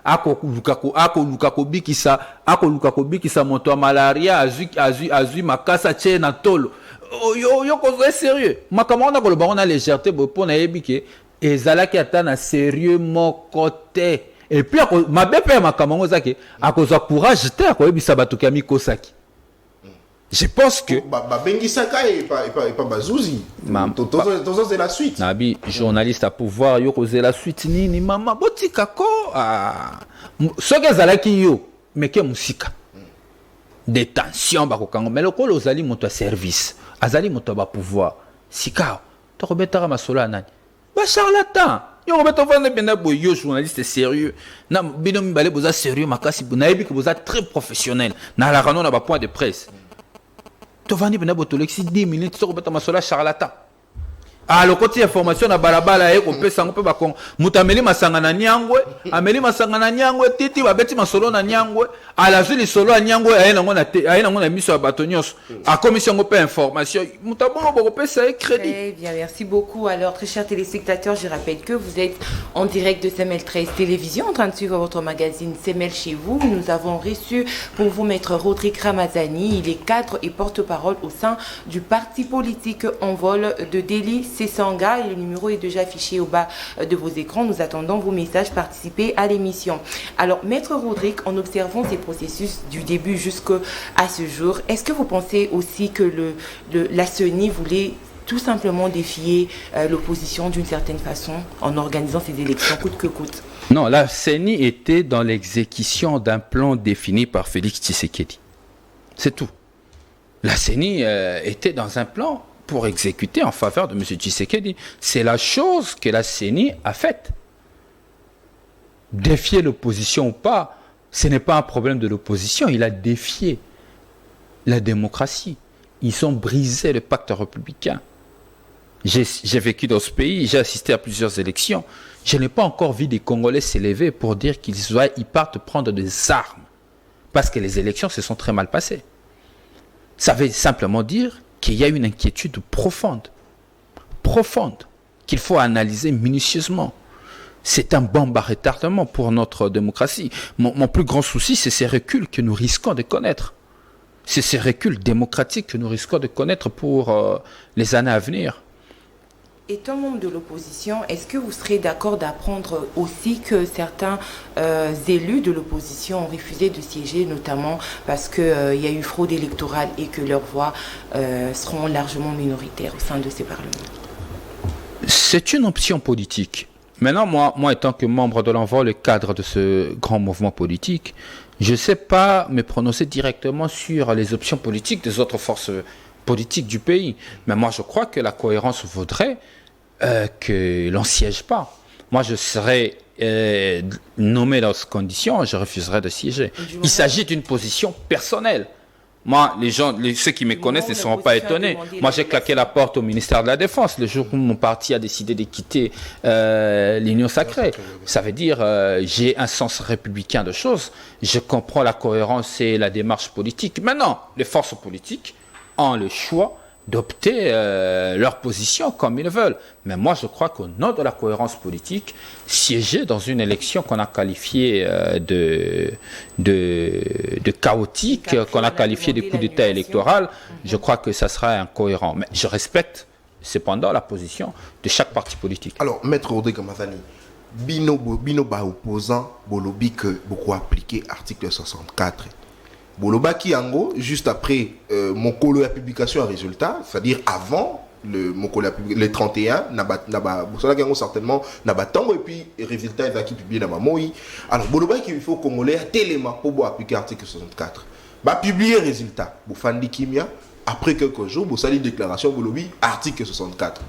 ako luka ko bikisa moto malaria azui makasa tche na tolo yo ko sérieux makambo na ko ba on a légèreté pour na yebike ezalaki ata na sérieux mon côté et puis ma bepe makambo zaki akozwa courage te ko yebisa bato kami kosaki. Je pense que Bengisaka et pas Bazouzi. C'est la suite. Nabi journaliste à pouvoir yo causer la suite nini mama botika ko soki zalaki yo meke musika détention ba ko kango mais le ko ozali moto à service azali moto ba pouvoir sika to robetara masola nani ba charlatan yo robeto vendre bena boyo journaliste sérieux na bino mbale boza sérieux makasi na yebi que boza très professionnel na la canon na ba point de presse. Tu vas venir pour 10 minutes, tu vas masola charlatan. Ah, le côté information na balabala et on peut s'en peut pas con. Mutameli masanga na nyangwe, ameli masanga na nyangwe, titi wa beti masolo na nyangwe, à la zone solo na nyangwe, aïna ngona miso à batonios. À commission on peut information, mutabon on peut ça crédit. Très bien, merci beaucoup. Alors, très chers téléspectateurs, je rappelle que vous êtes en direct de CML 13 Télévision, en train de suivre votre magazine CML chez vous. Nous avons reçu pour vous maître Rodrigue Ramazani. Il est cadre et porte-parole au sein du parti politique Envol de Delhi Sesanga et le numéro est déjà affiché au bas de vos écrans. Nous attendons vos messages, participez à l'émission. Alors, maître Rodrigue, en observant ces processus du début jusqu'à ce jour, est-ce que vous pensez aussi que la CENI voulait tout simplement défier l'opposition d'une certaine façon en organisant ces élections coûte que coûte? Non, la CENI était dans l'exécution d'un plan défini par Félix Tshisekedi. C'est tout. La CENI était dans un plan pour exécuter en faveur de M. Tshisekedi. C'est la chose que la CENI a faite. Défier l'opposition ou pas, ce n'est pas un problème de l'opposition. Il a défié la démocratie. Ils ont brisé le pacte républicain. J'ai vécu dans ce pays, j'ai assisté à plusieurs élections. Je n'ai pas encore vu des Congolais s'élever pour dire qu'ils partent prendre des armes. Parce que les élections se sont très mal passées. Ça veut simplement dire qu'il y a une inquiétude profonde, qu'il faut analyser minutieusement. C'est un bombe à retardement pour notre démocratie. Mon plus grand souci, c'est ces reculs que nous risquons de connaître. C'est ces reculs démocratiques que nous risquons de connaître pour les années à venir. Étant membre de l'opposition, est-ce que vous serez d'accord d'apprendre aussi que certains élus de l'opposition ont refusé de siéger, notamment parce qu'il y a eu fraude électorale et que leurs voix seront largement minoritaires au sein de ces parlements? C'est une option politique. Maintenant, moi étant que membre de l'Envol, le cadre de ce grand mouvement politique, je ne sais pas me prononcer directement sur les options politiques des autres forces politiques du pays. Mais moi, je crois que la cohérence voudrait que l'on ne siège pas. moi je serais nommé dans ces conditions, je refuserais de siéger. Il s'agit d'une position personnelle. Moi, ceux qui me connaissent ne seront pas étonnés. Moi, j'ai claqué la porte au ministère de la Défense le jour où mon parti a décidé de quitter l'Union sacrée. Ça veut dire, j'ai un sens républicain de choses. Je comprends la cohérence et la démarche politique. Maintenant, les forces politiques ont le choix d'opter leur position comme ils veulent. Mais moi, je crois qu'au nom de la cohérence politique, siéger dans une élection qu'on a qualifiée de chaotique, qu'on a qualifiée de coup d'État électoral, je crois que ça sera incohérent. Mais je respecte cependant la position de chaque parti politique. Alors, Maître Rodrigue Mazani, Bino ba opposant, Bolobi que beaucoup appliqué article 64. Bolobaki Yango, juste après mon colo la publication à résultat, c'est-à-dire avant le 31, certainement, Nabatango, et puis le résultat est qui publié dans ma moi. Alors, Bolobaki, il faut Congolais à téléma pour appliquer l'article 64. Bah, publier résultat, Boufandi Kimia, après quelques jours, vous savez, déclaration, Bolobi, article 64.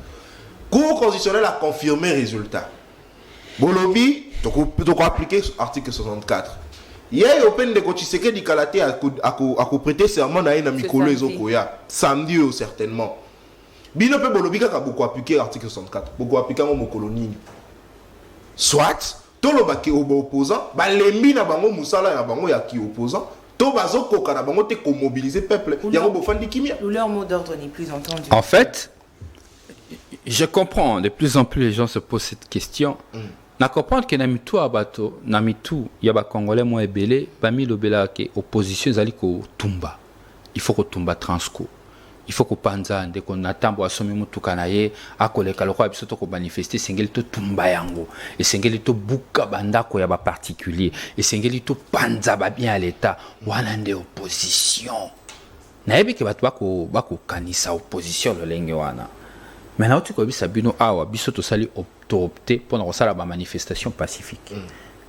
Cour constitutionnel a confirmé résultat. Bolobi, donc appliquer article 64. Il y a open de Kotiseke di Kalate à prêter serment na mikolo ezokoya samedi certainement. Bino pe bolobi ka beaucoup appliquer l'article 64. Beaucoup appliquer mon colonie. Soit to lo baki opposant, ba lembi na bango musala ya bango ya ki opposant, to bazo koka na bango te ko mobiliser peuple. Ya ko bofandi kimia. Leur mot d'ordre n'est plus entendu. En fait, je comprends, de plus en plus les gens se posent cette question. Na comprendre que namitu abato namitu ya ba congolais mo ebele bami lobela ke opposition zali ko tumba, il faut ko tumba transco, il faut ko panza nde ko natambo asomi mutuka na ye akoleka lokwa biso to ko manifester sengeli to tumba yango et sengeli to buka bandako ya ba particulier et sengeli to panza ba bien à l'état wana nde opposition na yebi ke batu bako kanisa opposition lolenge wana. Maintenant tu kobi sabino awa biso to sali opté pour la manifestation pacifique.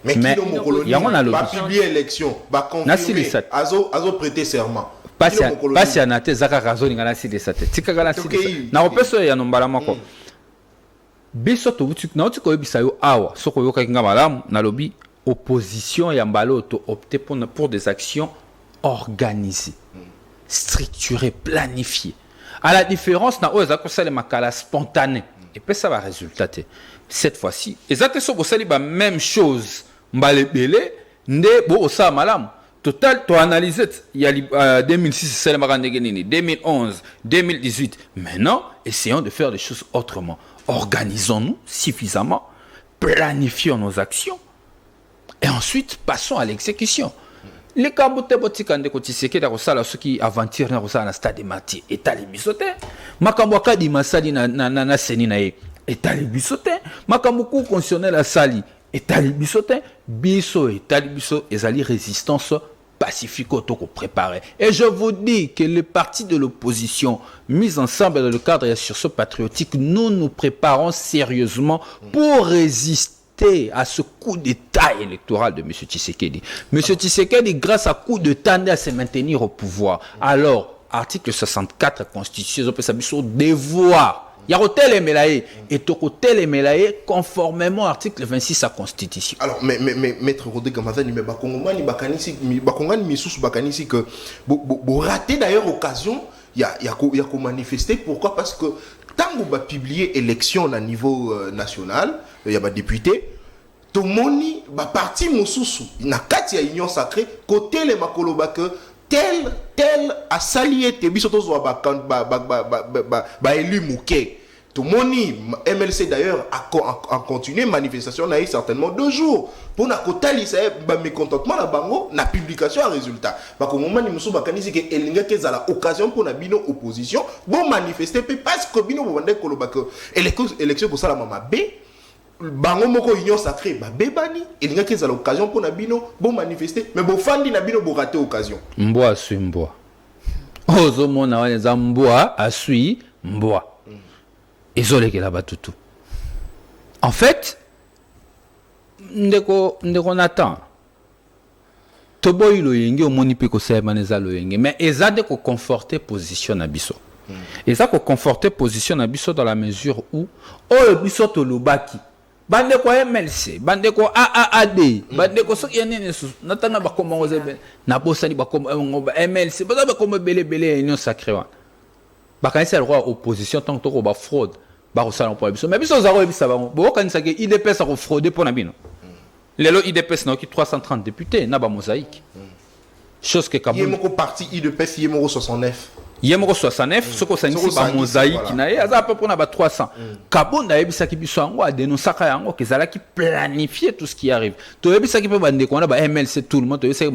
Mais qui va publier l'élection, va confirmer, azo prêter serment. Pas si anate zaka razo ngana si de sate. Tika ngana si de. Na opeso ya nombala mako. Biso to butu na otiko bisayo awa soko yoka kinga malamu na lobi opposition ya mbalo to opter pour des actions organisées, structurées, planifiées. À la différence na oza ko sale makala spontané. Et puis ça va résulter. Cette fois-ci, exactement ça la même chose. Mbalebele, nde bo osa malam. Total, tu analyses. Il y a 2006, c'est le 2011, 2018. Maintenant, essayons de faire les choses autrement. Organisons-nous suffisamment, planifions nos actions, et ensuite passons à l'exécution. Les kaboute botika ndeko Tshisekedi da kosala soki aventure na kosala na stade mati etali bisote makambo akadi masali na seni na ye etali bisote makambo ku constitutionnel asali etali bisote biso etali biso ezali résistance pacifique autoko préparé. Et je vous dis que les partis de l'opposition mis ensemble dans le cadre de sursaut patriotique, nous préparons sérieusement pour résister à ce coup d'État électoral de M. Tshisekedi. M. Tshisekedi, grâce à coup d'État, à se maintenir au pouvoir. Alors, article 64 Constitution, on peut s'appuyer sur devoir. Il y a hôtel et Melaye. Et hôtel et Melaye, conformément à l'article 26 de la Constitution. Alors, mais Maître Rodrigue Mazani, mais Bakongomani, Bakongomani, Missous, Bakanisi, que vous ratez d'ailleurs l'occasion, il y a qu'à manifester. Pourquoi? Parce que tant que vous publiez élection à niveau national, il y a des députés, tout le monde, parti Moussoussou, na kati ya union sacrée, côté les makoloba que tel a salié te biso to zo ba élu mouké. Tout le monde, MLC d'ailleurs a continué manifestation na certainement 2 jours pour na kotali ça ba mécontentement na bango na publication à résultat. Ba ko moment ni musu bakanisi que elinga ke za la occasion pour na bino opposition bon manifester parce que bino bo bande koloba que élection pour ça la mama B bango moko union sacrée ba bebani elinga ke za l'occasion pour na bino bon manifester mais bo fandi na bino bo rater occasion. Mboa sui mboa. Ozo mona wana za mboa asui mboa. En fait, ndeko Nathan, toboy lo yenge o moni pe ko semaneza lo yenge, mais ezade ko conforter position na biso. Ezade ko conforter position na biso dans la mesure où o biso to lobaki bande ko MLC bande ko AAD bande ko soki yanene su natanga ba koma ngozebe na bosani ba koma MLC ba koma belé union sacrée wa ba kanisa le roi opposition tant to ko ba fraude ba ko sala pour biso mais biso za ko bisa ba bo kanisa ke IDPS ko frauder pour na bino lelo IDPS na ki 330 députés na ba mosaïque chose que Kabul yemoko parti IDPS yemoko 69 yemoko 69 soko sanisi ba mosaïque na ye aza à peu près na ba 300 Kabunda yebisaki biso yango a dénoncaka yango kezalaki planifier tout ce qui arrive to yebisaki pe bande ko na ba MLC tout le monde to yebisaki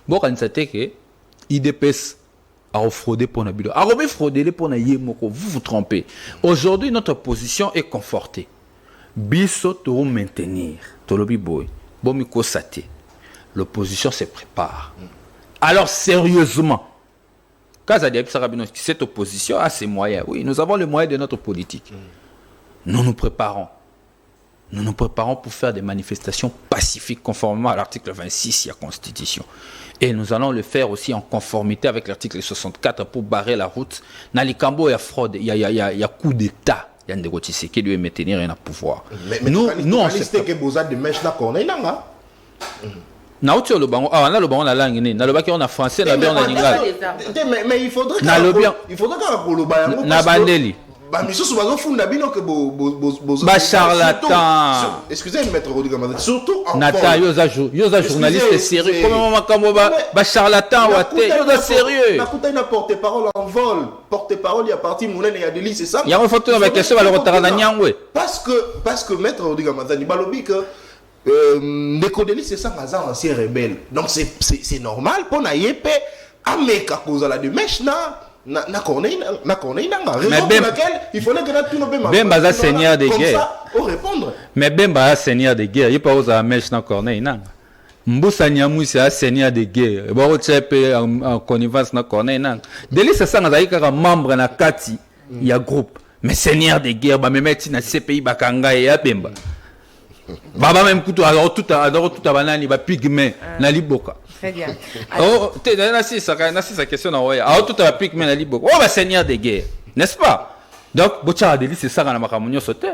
bon kanisa te ke IDPS a fraudé pour na bilo a robe frauder pour na yemoko vous trompez aujourd'hui notre position est confortée biso to maintenir to lobi boy bomi ko sate l'opposition se prépare alors sérieusement cette opposition a ses moyens. Oui, nous avons les moyens de notre politique. Nous nous préparons. Nous nous préparons pour faire des manifestations pacifiques conformément à l'article 26 de la Constitution. Et nous allons le faire aussi en conformité avec l'article 64 pour barrer la route. Dans les Cambo, il y a fraude, il y a coup d'État. Il y a un négocié qui doit maintenir un pouvoir. Mais nous, on sait que vous avez des mèches là qu'on est là. Na uti le bango na le bango na langue ni na le baki on a français na bien on a lingala mais il faudrait que le bango na bandeli ba misusu bazo funda bino que ba charlatan excusez-moi maître Rodrigue surtout en nata yoza journaliste sérieux comment makambo ba charlatan wate yoza sérieux na kuta ina porte-parole en vol porte-parole il y a parti monene il y a des c'est ça il y a une photo avec question ba le retard na nyangwe parce que maître Rodrigue Mazani balobi que Nekodeli c'est ça un ancien rebelle donc c'est normal pour na yepé ameka kozala de mèche na corneille raison pour laquelle il fallait que na tout no Bemba za seigneur de guerre comme ça pour répondre mais Bemba seigneur de guerre il pas osa mèche na corneille nanga Mbusa Nyamu c'est seigneur de guerre ba otsepe en connivence na corneille nanga Deli c'est ça ngazali kaka membre na kati ya groupe mais seigneur de guerre ba memeti na CPI bakanga ya Bemba Baba même couteau alors tout à banani ba pigment na liboka. Très bien. Oh, tu as sa question na oya. Alors tout à pigment na liboka. Oh ba seigneur de guerre, n'est-ce pas? Donc bocha deli c'est ça na makamunyo sauté.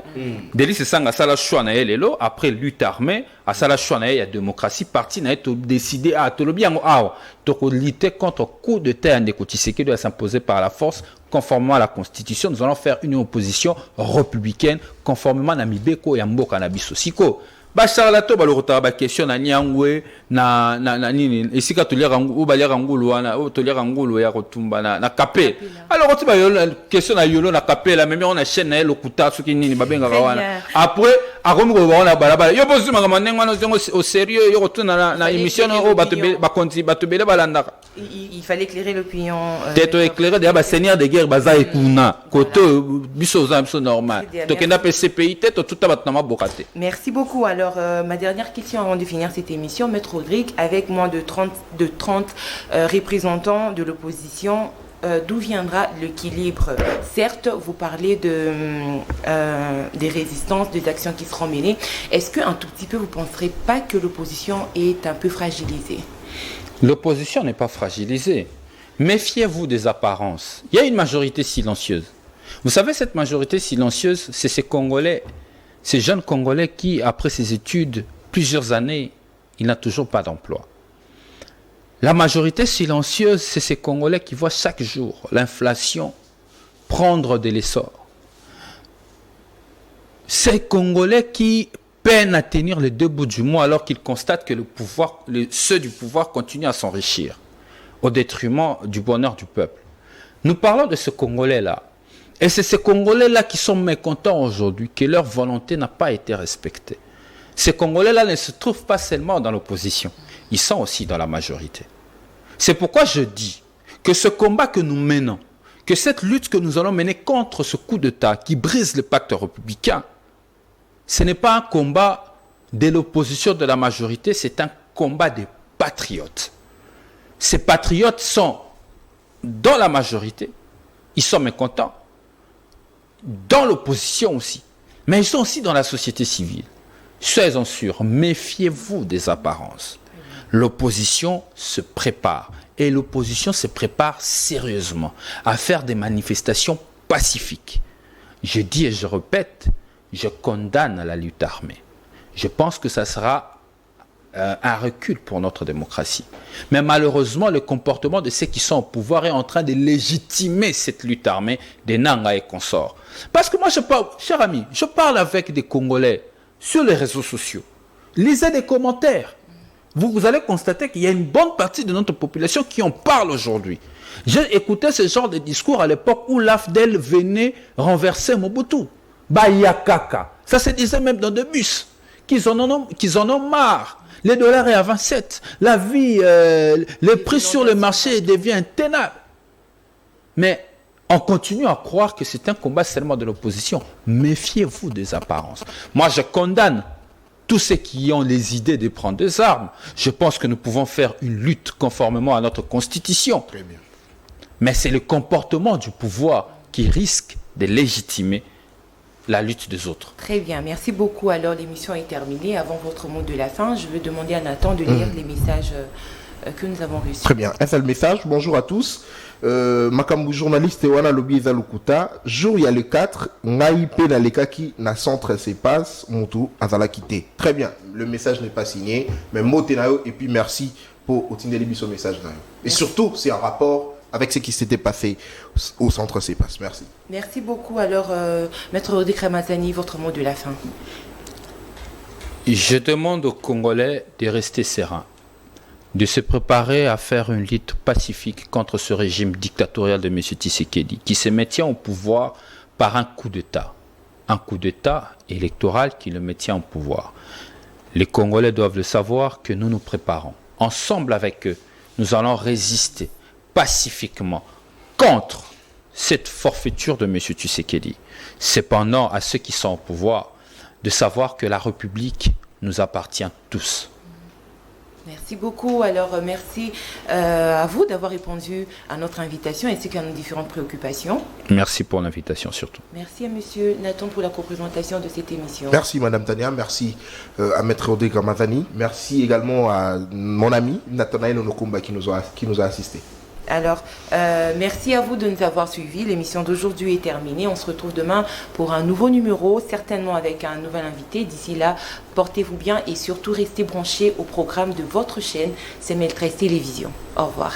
Deli c'est ça nga sala choix na elelo après lutte armée, à sala choix na ya démocratie parti na to décider à to lobi yango awa to ko lutter contre coup de terre de Kotiseke doit s'imposer par la force conformément à la Constitution. Nous allons faire une opposition républicaine conformément à Mibeko et à Mboka na biso siko ba charlato ba lorota ba question na nyangwe na nini esika to lira ngulu ba lira ngulu wana o to lira ngulu ya kotumba na kapela alors tu ba yo question na yolo na kapela même on a chaîne na lokuta soki nini ba benga wana après a komi ko ba wana balabala yo bozu mangama nenga no au sérieux yo rotuna na émission o ba konti ba to bele balandaka il fallait éclairer l'opinion teto éclairer de ba seigneur de guerre baza ekuna koto biso za biso normal to kenda PCPI teto tout abatna mabokate. Merci beaucoup. Alors ma dernière question avant de finir cette émission, Maître Rodrigue, avec moins de 30 représentants de l'opposition, d'où viendra l'équilibre? Certes, vous parlez des résistances, des actions qui seront menées. Est-ce qu'un tout petit peu, vous ne penserez pas que l'opposition est un peu fragilisée? L'opposition n'est pas fragilisée. Méfiez-vous des apparences. Il y a une majorité silencieuse. Vous savez, cette majorité silencieuse, c'est ces Congolais, ces jeunes Congolais qui, après ces études, plusieurs années, il n'a toujours pas d'emploi. La majorité silencieuse, c'est ces Congolais qui voient chaque jour l'inflation prendre de l'essor. Ces Congolais qui peinent à tenir les deux bouts du mois alors qu'ils constatent que ceux du pouvoir continuent à s'enrichir au détriment du bonheur du peuple. Nous parlons de ce Congolais-là. Et c'est ces Congolais-là qui sont mécontents aujourd'hui que leur volonté n'a pas été respectée. Ces Congolais-là ne se trouvent pas seulement dans l'opposition, ils sont aussi dans la majorité. C'est pourquoi je dis que ce combat que nous menons, que cette lutte que nous allons mener contre ce coup d'État qui brise le pacte républicain, ce n'est pas un combat de l'opposition de la majorité, c'est un combat des patriotes. Ces patriotes sont dans la majorité, ils sont mécontents, dans l'opposition aussi, mais ils sont aussi dans la société civile. Soyez-en sûrs, méfiez-vous des apparences. L'opposition se prépare, et l'opposition se prépare sérieusement à faire des manifestations pacifiques. Je dis et je répète, je condamne la lutte armée. je pense que ça sera un recul pour notre démocratie. Mais malheureusement, le comportement de ceux qui sont au pouvoir est en train de légitimer cette lutte armée des Nanga et consorts. Parce que moi, je parle, cher ami, je parle avec des Congolais sur les réseaux sociaux. Lisez des commentaires. Vous allez constater qu'il y a une bonne partie de notre population qui en parle aujourd'hui. J'ai écouté ce genre de discours à l'époque où l'AFDEL venait renverser Mobutu. Bayakaka. Ça se disait même dans des bus. Qu'ils en ont marre. Les dollars est à 27. La vie, les prix sur le marché devient intenable. Mais on continue à croire que c'est un combat seulement de l'opposition. Méfiez-vous des apparences. Moi, je condamne tous ceux qui ont les idées de prendre des armes. Je pense que nous pouvons faire une lutte conformément à notre constitution. Très bien. Mais c'est le comportement du pouvoir qui risque de légitimer la lutte des autres. Très bien, merci beaucoup. Alors l'émission est terminée. Avant votre mot de la fin, je vais demander à Nathan de lire les messages que nous avons reçus. Très bien. Un seul message. Bonjour à tous. Makambu journaliste Wana Lobi Ezalukuta. Jour il y a le 4. Ngai pe na lekaki na centre se passe. Mutu azala quitté. Très bien. Le message n'est pas signé. Mais mot tenayo et puis merci pour Otindeli biso message nayo. Et surtout, c'est en rapport avec ce qui s'était passé au centre CEPAS. Merci. Merci beaucoup. Alors, Maître Rodrigue Ramazani, votre mot de la fin. Je demande aux Congolais de rester sereins, de se préparer à faire une lutte pacifique contre ce régime dictatorial de M. Tshisekedi, qui se maintient au pouvoir par un coup d'État. Un coup d'État électoral qui le maintient au pouvoir. Les Congolais doivent le savoir que nous nous préparons. Ensemble avec eux, nous allons résister pacifiquement contre cette forfaiture de M. Tshisekedi. Cependant, à ceux qui sont au pouvoir, de savoir que la République nous appartient tous. Merci beaucoup. Alors, merci à vous d'avoir répondu à notre invitation ainsi qu'à nos différentes préoccupations. Merci pour l'invitation surtout. Merci à Monsieur Nathan pour la co-présentation de cette émission. Merci Madame Tania, merci à Maître Rodrigue Ramazani, merci également à mon ami Nathanaël Onokumba qui nous a assistés. Alors, merci à vous de nous avoir suivis. L'émission d'aujourd'hui est terminée. On se retrouve demain pour un nouveau numéro, certainement avec un nouvel invité. D'ici là, portez-vous bien et surtout restez branchés au programme de votre chaîne, CML13 Télévision. Au revoir.